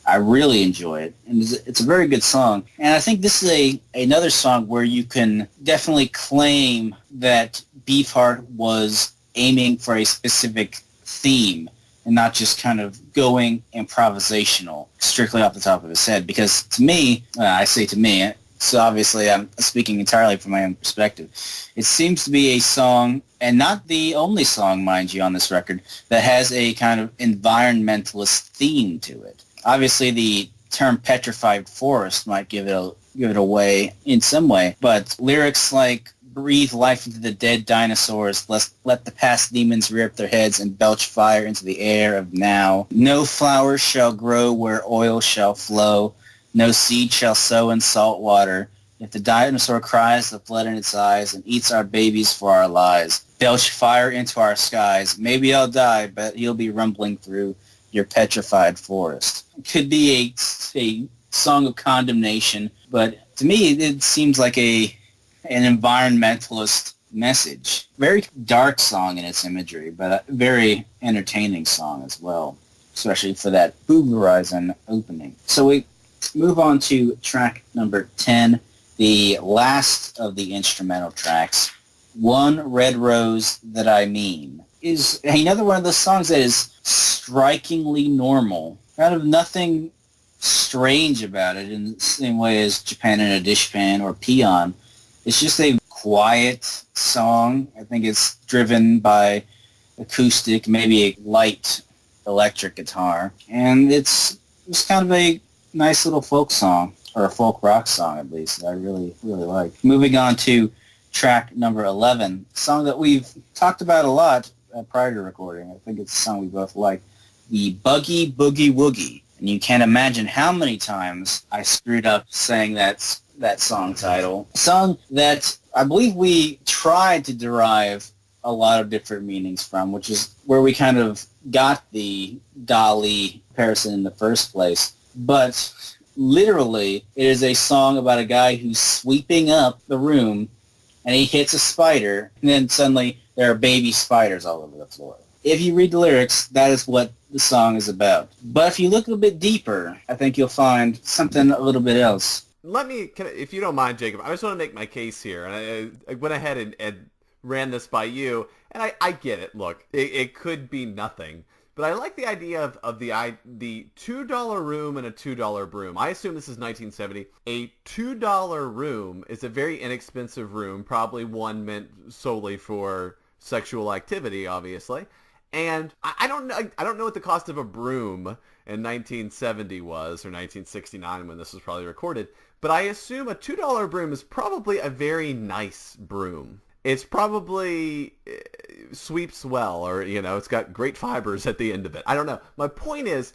I really enjoy it, and it's a very good song. And I think this is another song where you can definitely claim that Beefheart was aiming for a specific theme and not just kind of going improvisational strictly off the top of his head. Because to me, I say to me, so obviously I'm speaking entirely from my own perspective, it seems to be a song, and not the only song, mind you, on this record, that has a kind of environmentalist theme to it. Obviously the term petrified forest might give it away in some way, but lyrics like breathe life into the dead dinosaurs, let the past demons rear up their heads and belch fire into the air of now. No flowers shall grow where oil shall flow. No seed shall sow in salt water. If the dinosaur cries the blood in its eyes and eats our babies for our lies, belch fire into our skies. Maybe I'll die, but he'll be rumbling through your petrified forest. It could be a song of condemnation, but to me it seems like an environmentalist message. Very dark song in its imagery, but a very entertaining song as well, especially for that Boogerizing opening. So we move on to track number 10, the last of the instrumental tracks, One Red Rose That I Mean, is another one of those songs that is strikingly normal. Kind of nothing strange about it in the same way as Japan in a Dishpan or Peon. It's just a quiet song. I think it's driven by acoustic, maybe a light electric guitar. And it's kind of a nice little folk song, or a folk rock song at least, that I really, really like. Moving on to track number 11, a song that we've talked about a lot prior to recording. I think it's a song we both like, the Buggy Boogie Woogie. And you can't imagine how many times I screwed up saying that song title. A song that I believe we tried to derive a lot of different meanings from, which is where we kind of got the Dolly comparison in the first place. But literally, it is a song about a guy who's sweeping up the room and he hits a spider, and then suddenly there are baby spiders all over the floor. if you read the lyrics, that is what the song is about. But if you look a bit deeper, I think you'll find something a little bit else. If you don't mind, Jacob, I just want to make my case here. And I went ahead and ran this by you, and I get it. Look, it could be nothing. But I like the idea of the $2 room and a $2 broom. I assume this is 1970. A $2 room is a very inexpensive room, probably one meant solely for sexual activity, obviously. And I don't know what the cost of a broom in 1970 was, or 1969 when this was probably recorded. But I assume a $2 broom is probably a very nice broom. It's probably sweeps well, or, it's got great fibers at the end of it. I don't know. My point is,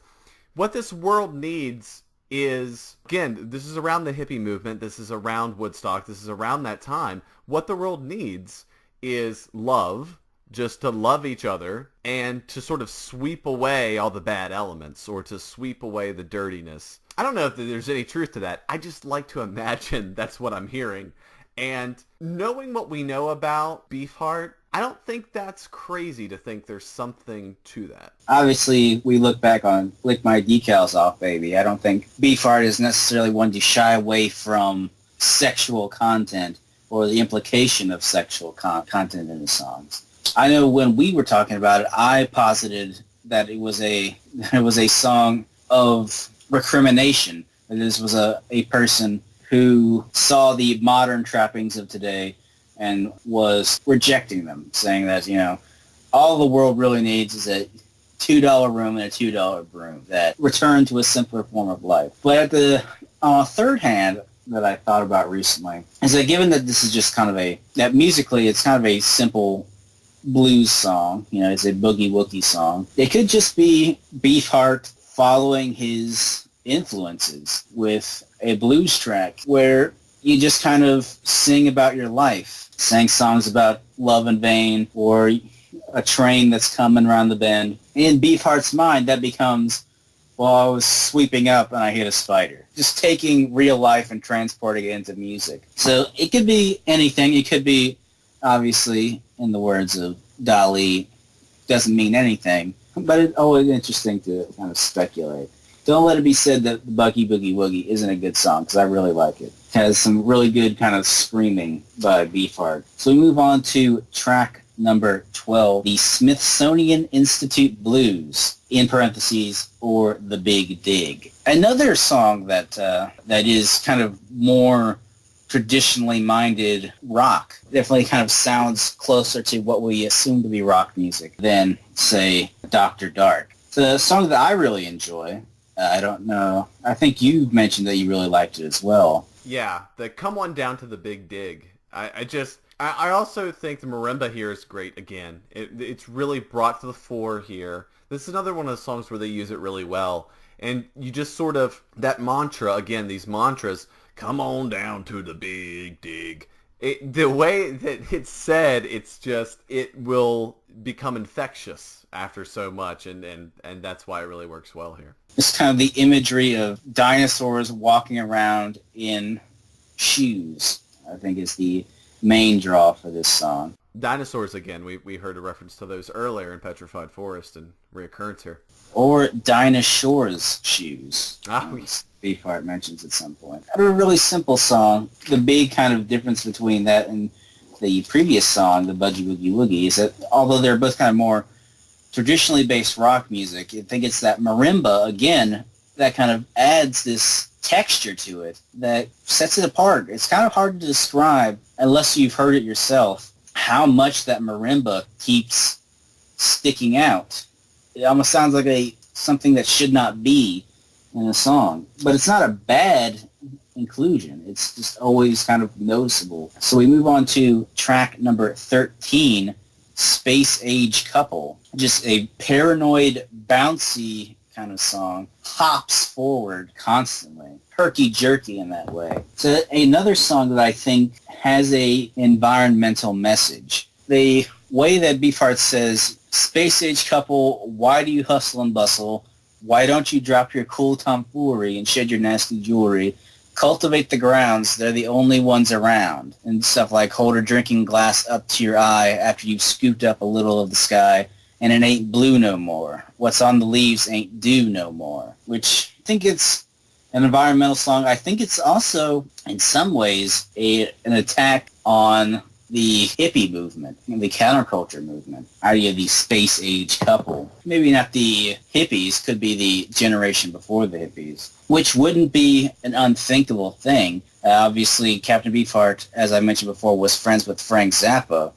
what this world needs is, again, this is around the hippie movement. This is around Woodstock. This is around that time. What the world needs is love, just to love each other, and to sort of sweep away all the bad elements, or to sweep away the dirtiness. I don't know if there's any truth to that. I just like to imagine that's what I'm hearing. And knowing what we know about Beefheart, I don't think that's crazy to think there's something to that. Obviously, we look back on Lick My Decals Off, Baby. I don't think Beefheart is necessarily one to shy away from sexual content or the implication of sexual content in the songs. I know when we were talking about it, I posited that it was a song of recrimination. That this was a person who saw the modern trappings of today and was rejecting them, saying that, all the world really needs is a $2 room and a $2 broom that return to a simpler form of life. But on a third hand that I thought about recently is that given that this is just that musically it's kind of a simple blues song, it's a boogie-woogie song, it could just be Beefheart following his influences with a blues track where you just kind of sing about your life, sang songs about love in vain or a train that's coming around the bend. In Beefheart's mind, that becomes, well, I was sweeping up and I hit a spider. Just taking real life and transporting it into music. So it could be anything. It could be, obviously, in the words of Dali, doesn't mean anything, but it's always interesting to kind of speculate. Don't let it be said that the Bucky Boogie Woogie isn't a good song, because I really like it. It has some really good kind of screaming by Beefheart. So we move on to track number 12, the Smithsonian Institute Blues, in parentheses, or The Big Dig. Another song that is kind of more traditionally minded rock. Definitely kind of sounds closer to what we assume to be rock music than, say, Dr. Dark. It's a song that I really enjoy. I don't know. I think you mentioned that you really liked it as well. Yeah, the Come On Down to the Big Dig. I also think the marimba here is great again. It's really brought to the fore here. This is another one of the songs where they use it really well. And you just sort of, that mantra, again, these mantras, come on down to the big dig. The way that it's said, it will become infectious after so much, and that's why it really works well here. It's kind of the imagery of dinosaurs walking around in shoes, I think, is the main draw for this song. Dinosaurs, again, we heard a reference to those earlier in Petrified Forest, and reoccurrence here. Or Dinosaur's shoes. Beefheart mentions at some point. A really simple song. The big kind of difference between that and the previous song, the Buggy Woogie Woogie, is that although they're both kind of more traditionally based rock music, I think it's that marimba, again, that kind of adds this texture to it that sets it apart. It's kind of hard to describe, unless you've heard it yourself, how much that marimba keeps sticking out. It almost sounds like something that should not be in a song. But it's not a bad inclusion. It's just always kind of noticeable. So we move on to track number 13, Space Age Couple. Just a paranoid, bouncy kind of song. Hops forward constantly. Herky-jerky in that way. So another song that I think has a environmental message. The way that Beefheart says, Space Age Couple, why do you hustle and bustle? Why don't you drop your cool tomfoolery and shed your nasty jewelry? Cultivate the grounds, they're the only ones around. And stuff like hold a drinking glass up to your eye after you've scooped up a little of the sky and it ain't blue no more. What's on the leaves ain't dew no more, which I think it's an environmental song. I think it's also, in some ways, an attack on the hippie movement, the counterculture movement. Idea of the space-age couple. Maybe not the hippies, could be the generation before the hippies, which wouldn't be an unthinkable thing. Obviously, Captain Beefheart, as I mentioned before, was friends with Frank Zappa,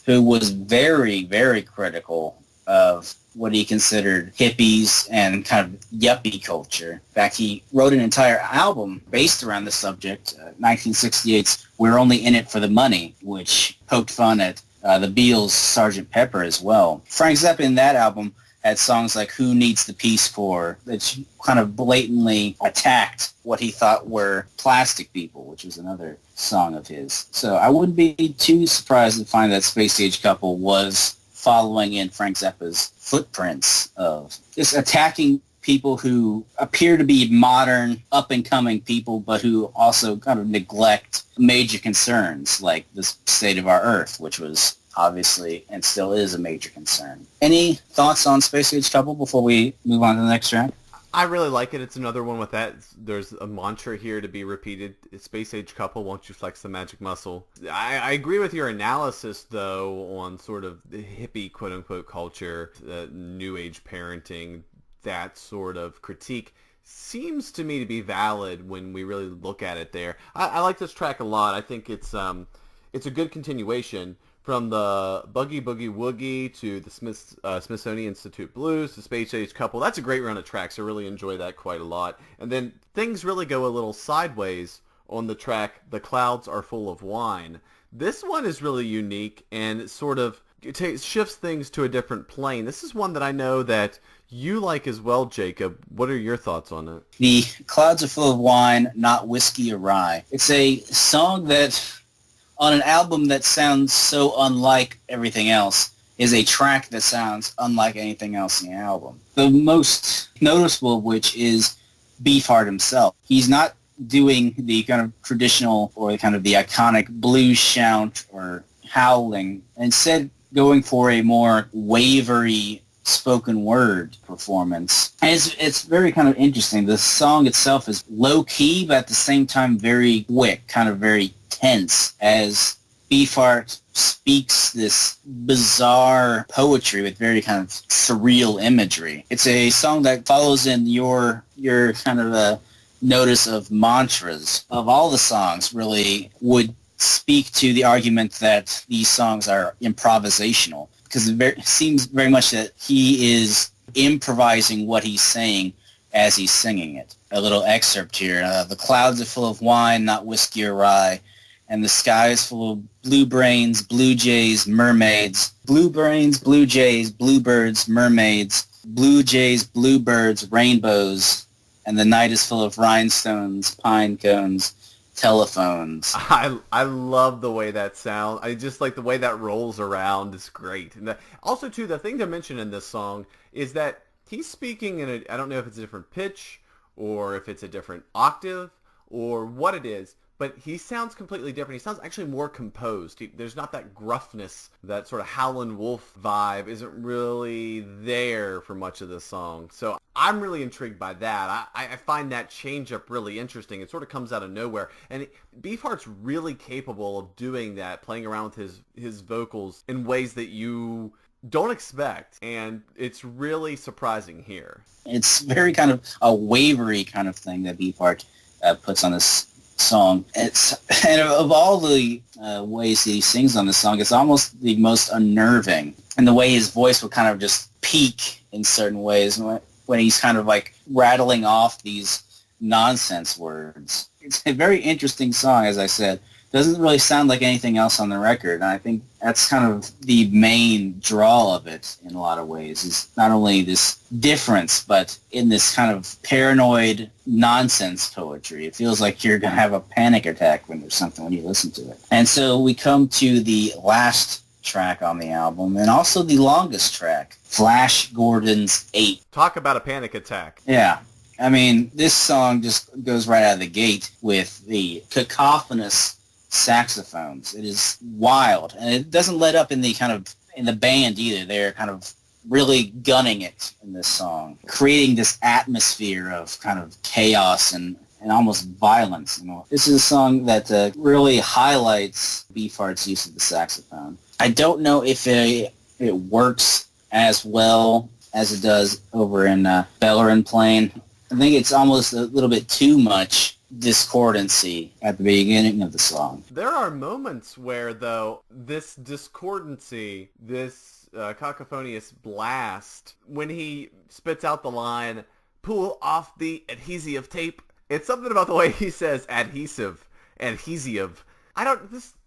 who was very, very critical of what he considered hippies and kind of yuppie culture. In fact, he wrote an entire album based around the subject, 1968's We're Only In It for the Money, which poked fun at the Beatles' Sgt. Pepper as well. Frank Zappa in that album had songs like Who Needs the Peace Corps, that kind of blatantly attacked what he thought were plastic people, which was another song of his. So I wouldn't be too surprised to find that Space Age Couple was following in Frank Zappa's footprints of just attacking people who appear to be modern, up-and-coming people, but who also kind of neglect major concerns like the state of our Earth, which was obviously and still is a major concern. Any thoughts on Space Age Couple before we move on to the next track? I really like it. It's another one with that. There's a mantra here to be repeated. Space Age Couple, won't you flex the magic muscle? I agree with your analysis, though, on sort of the hippie, quote-unquote, culture, new age parenting, that sort of critique seems to me to be valid when we really look at it there. I like this track a lot. I think it's a good continuation. From the Boogie Boogie Woogie to the Smithsonian Institute Blues to Space Age Couple. That's a great run of tracks. I really enjoy that quite a lot. And then things really go a little sideways on the track The Clouds Are Full of Wine. This one is really unique and sort of shifts things to a different plane. This is one that I know that you like as well, Jacob. What are your thoughts on it? The Clouds Are Full of Wine, Not Whiskey or Rye. It's a song that, on an album that sounds so unlike everything else, is a track that sounds unlike anything else in the album. The most noticeable of which is Beefheart himself. He's not doing the kind of traditional or kind of the iconic blues shout or howling, instead going for a more wavery spoken word performance. And it's very kind of interesting. The song itself is low-key, but at the same time very quick, kind of very tense, as Beefheart speaks this bizarre poetry with very kind of surreal imagery. It's a song that follows in your kind of a notice of mantras. Of all the songs, really would speak to the argument that these songs are improvisational, because it seems very much that he is improvising what he's saying as he's singing it. A little excerpt here. The clouds are full of wine, not whiskey or rye, and the sky is full of blue brains, blue jays, mermaids. Blue brains, blue jays, bluebirds, mermaids, blue jays, bluebirds, rainbows, and the night is full of rhinestones, pine cones, telephones. I love the way that sounds. I just like the way that rolls around. It's great. And also, too, the thing to mention in this song is that he's speaking in I don't know if it's a different pitch or if it's a different octave or what it is, but he sounds completely different. He sounds actually more composed. There's not that gruffness, that sort of howlin' wolf vibe isn't really there for much of the song. So I'm really intrigued by that. I find that change up really interesting. It sort of comes out of nowhere. And Beefheart's really capable of doing that, playing around with his vocals in ways that you don't expect. And it's really surprising here. It's very kind of a wavery kind of thing that Beefheart puts on this song. And of all the ways he sings on this song, it's almost the most unnerving. And the way his voice will kind of just peak in certain ways when he's kind of like rattling off these nonsense words. It's a very interesting song, as I said. Doesn't really sound like anything else on the record, and I think that's kind of the main draw of it in a lot of ways, is not only this difference, but in this kind of paranoid nonsense poetry. It feels like you're going to have a panic attack when there's something when you listen to it. And so we come to the last track on the album, and also the longest track, Flash Gordon's 8. Talk about a panic attack. Yeah. I mean, this song just goes right out of the gate with the cacophonous saxophones. It is wild, and it doesn't let up in the band either. They're kind of really gunning it in this song, creating this atmosphere of kind of chaos and almost violence. This is a song that really highlights Beefheart's use of the saxophone. I don't know if it works as well as it does over in Bellerin Plain. I think it's almost a little bit too much discordancy at the beginning of the song. There are moments where, though, this discordancy, this cacophonious blast, when he spits out the line, "Pull off the adhesive tape," it's something about the way he says adhesive.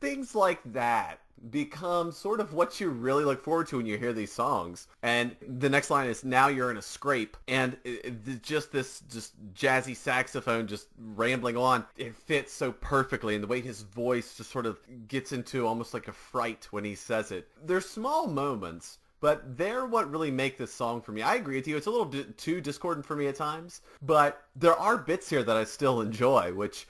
Things like that become sort of what you really look forward to when you hear these songs. And the next line is, "Now you're in a scrape." And just jazzy saxophone just rambling on. It fits so perfectly, and the way his voice just sort of gets into almost like a fright when he says it. There's small moments, but they're what really make this song for me. I agree with you. It's a little too discordant for me at times, but there are bits here that I still enjoy, which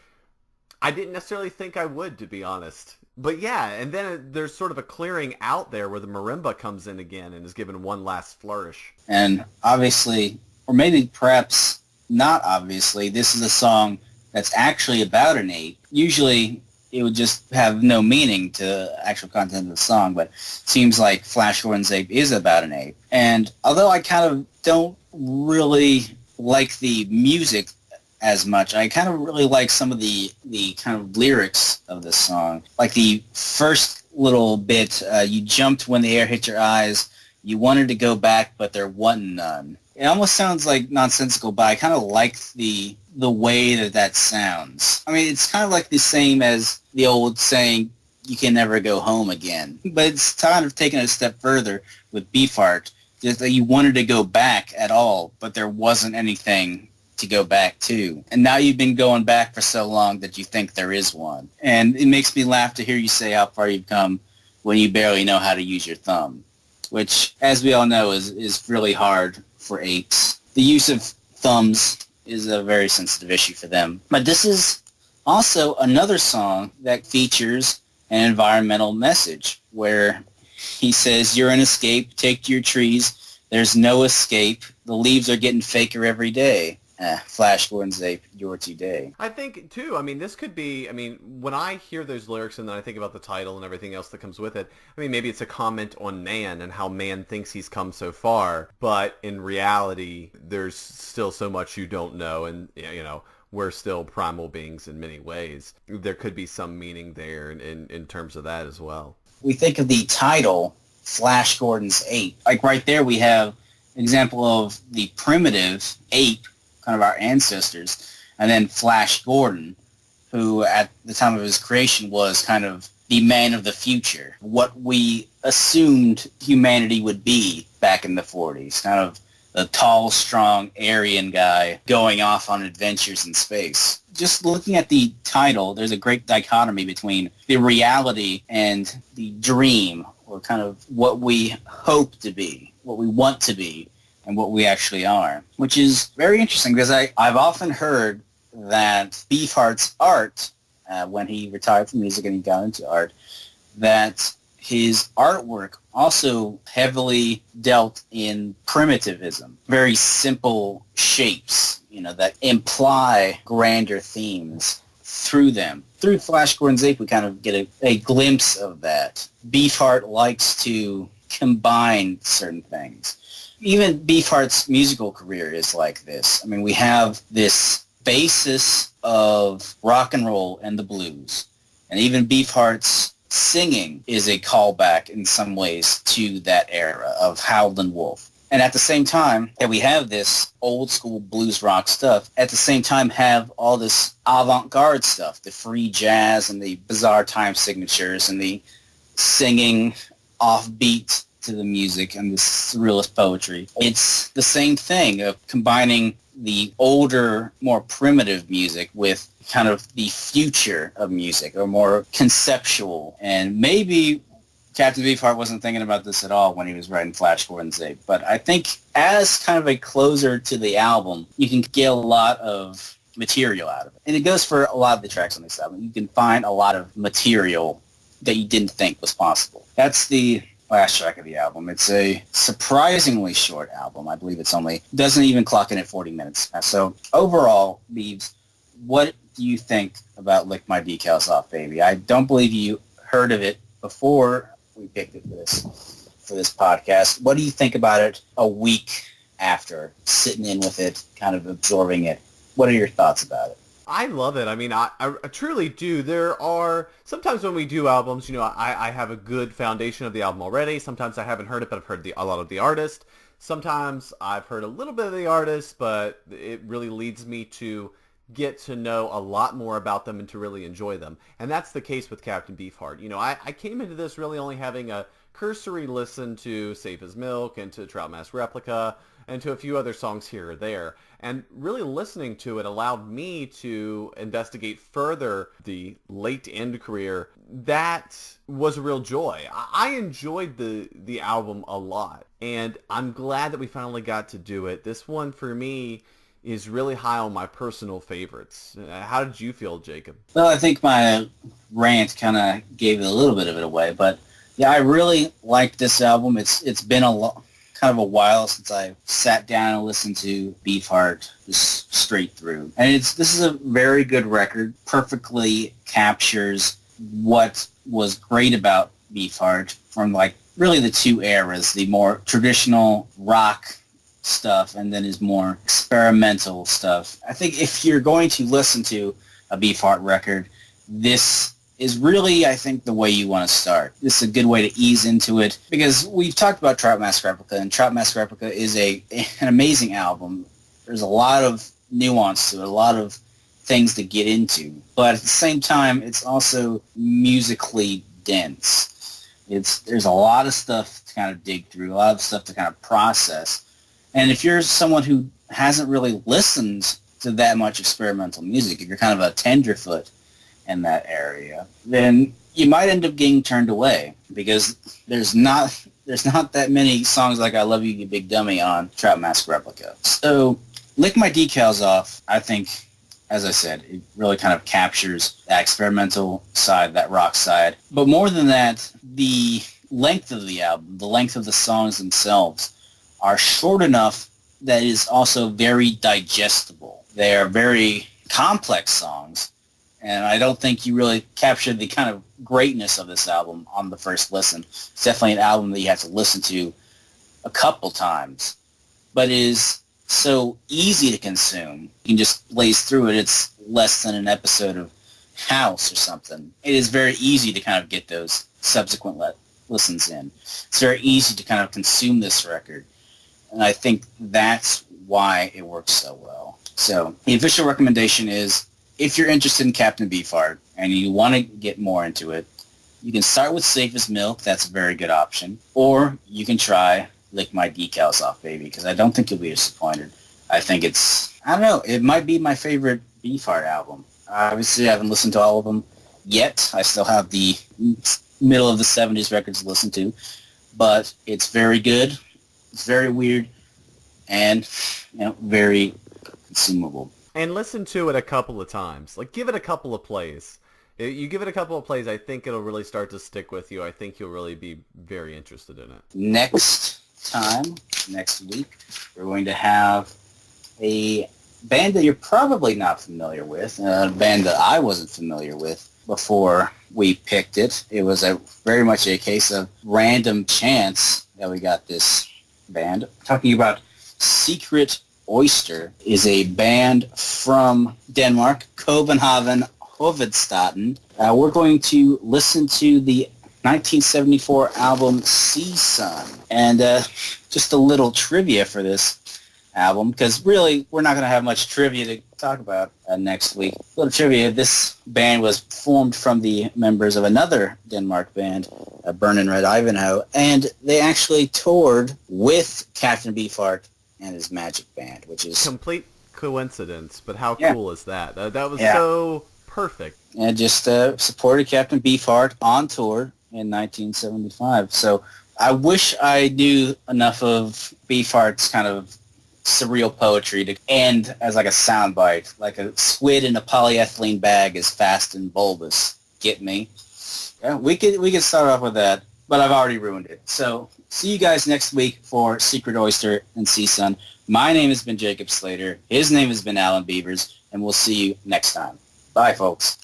I didn't necessarily think I would, to be honest. But yeah, and then there's sort of a clearing out there where the marimba comes in again and is given one last flourish. And obviously, or maybe perhaps not obviously, this is a song that's actually about an ape. Usually it would just have no meaning to actual content of the song, but it seems like Flash Gordon's Ape is about an ape. And although I kind of don't really like the music as much, I kind of really like some of the kind of lyrics of this song. Like the first little bit, you jumped when the air hit your eyes, you wanted to go back, but there wasn't none. It almost sounds like nonsensical, but I kind of like the way that sounds. I mean, it's kind of like the same as the old saying, "You can never go home again." But it's kind of taken a step further with Beefheart, just that you wanted to go back at all, but there wasn't anything to go back to. And now you've been going back for so long that you think there is one. And it makes me laugh to hear you say how far you've come when you barely know how to use your thumb, which, as we all know, is really hard for apes. The use of thumbs is a very sensitive issue for them. But this is also another song that features an environmental message where he says, "You're an escape, take to your trees, there's no escape, the leaves are getting faker every day. Flash Gordon's Ape, you're today." I think, too, this could be, when I hear those lyrics and then I think about the title and everything else that comes with it, maybe it's a comment on man and how man thinks he's come so far, but in reality, there's still so much you don't know, and, we're still primal beings in many ways. There could be some meaning there in terms of that as well. We think of the title, Flash Gordon's Ape. Like right there we have an example of the primitive ape, kind of our ancestors, and then Flash Gordon, who at the time of his creation was kind of the man of the future, what we assumed humanity would be back in the 40s, kind of the tall, strong Aryan guy going off on adventures in space. Just looking at the title, there's a great dichotomy between the reality and the dream, or kind of what we hope to be, what we want to be, and what we actually are, which is very interesting because I've often heard that Beefheart's art, when he retired from music and he got into art, that his artwork also heavily dealt in primitivism, very simple shapes, that imply grander themes through them. Through Flash Gordon's Ape, we kind of get a glimpse of that. Beefheart likes to combine certain things. Even Beefheart's musical career is like this. We have this basis of rock and roll and the blues. And even Beefheart's singing is a callback in some ways to that era of Howlin' Wolf. And at the same time that we have this old school blues rock stuff, at the same time have all this avant-garde stuff, the free jazz and the bizarre time signatures and the singing offbeat to the music and the surrealist poetry. It's the same thing of combining the older, more primitive music with kind of the future of music, or more conceptual. And maybe Captain Beefheart wasn't thinking about this at all when he was writing Flash Gordon's Ape, but I think as kind of a closer to the album, you can get a lot of material out of it. And it goes for a lot of the tracks on this album. You can find a lot of material that you didn't think was possible. That's the last track of the album. It's a surprisingly short album. I believe doesn't even clock in at 40 minutes. So overall, Beebs, what do you think about Lick My Decals Off, Baby? I don't believe you heard of it before we picked it for this podcast. What do you think about it a week after sitting in with it, kind of absorbing it? What are your thoughts about it? I love it. I mean, I truly do. There are sometimes when we do albums, I have a good foundation of the album already. Sometimes I haven't heard it, but I've heard a lot of the artist. Sometimes I've heard a little bit of the artist, but it really leads me to get to know a lot more about them and to really enjoy them. And that's the case with Captain Beefheart. I came into this really only having a cursory listen to Safe as Milk and to Trout Mask Replica and to a few other songs here or there. And really listening to it allowed me to investigate further the late end career. That was a real joy. I enjoyed the album a lot, and I'm glad that we finally got to do it. This one, for me, is really high on my personal favorites. How did you feel, Jacob? Well, I think my rant kind of gave a little bit of it away, but yeah, I really liked this album. It's been kind of a while since I sat down and listened to Beefheart just straight through. And this is a very good record, perfectly captures what was great about Beefheart from like really the two eras, the more traditional rock stuff and then his more experimental stuff. I think if you're going to listen to a Beefheart record, this is really, I think, the way you want to start. This is a good way to ease into it because we've talked about Trout Mask Replica, and Trout Mask Replica is an amazing album. There's a lot of nuance to it, a lot of things to get into, but at the same time, it's also musically dense. There's a lot of stuff to kind of dig through, a lot of stuff to kind of process. And if you're someone who hasn't really listened to that much experimental music, if you're kind of a tenderfoot in that area, then you might end up getting turned away because there's not that many songs like I Love You, You Big Dummy on Trout Mask Replica. So Lick My Decals Off, I think, as I said, it really kind of captures that experimental side, that rock side. But more than that, the length of the album, the length of the songs themselves are short enough that it is also very digestible. They are very complex songs, and I don't think you really captured the kind of greatness of this album on the first listen. It's definitely an album that you have to listen to a couple times, but it is so easy to consume. You can just blaze through it. It's less than an episode of House or something. It is very easy to kind of get those subsequent listens in. It's very easy to kind of consume this record, and I think that's why it works so well. So the official recommendation is, if you're interested in Captain Beefheart and you want to get more into it, you can start with Safe as Milk. That's a very good option. Or you can try Lick My Decals Off, Baby, because I don't think you'll be disappointed. I think it might be my favorite Beefheart album. Obviously, I haven't listened to all of them yet. I still have the middle of the 70s records to listen to. But it's very good. It's very weird. And, very consumable. And listen to it a couple of times. Like, give it a couple of plays. You give it a couple of plays, I think it'll really start to stick with you. I think you'll really be very interested in it. Next week, we're going to have a band that you're probably not familiar with, a band that I wasn't familiar with before we picked it. It was very much a case of random chance that we got this band. Talking about Secret Oyster is a band from Denmark, Copenhagen, Hovedstaden. We're going to listen to the 1974 album Sea Sun. And just a little trivia for this album, because really we're not going to have much trivia to talk about next week. A little trivia, this band was formed from the members of another Denmark band, Burnin' Red Ivanhoe, and they actually toured with Captain Beefheart and his Magic Band, which is complete coincidence, but how cool is that? That was so perfect. And just supported Captain Beefheart on tour in 1975. So I wish I knew enough of Beefheart's kind of surreal poetry to end as like a soundbite, like a squid in a polyethylene bag is fast and bulbous. Get me? Yeah, we could start off with that. but I've already ruined it. So see you guys next week for Secret Oyster and Sea Sun. My name has been Jacob Slater. His name has been Alan Beavers, and we'll see you next time. Bye, folks.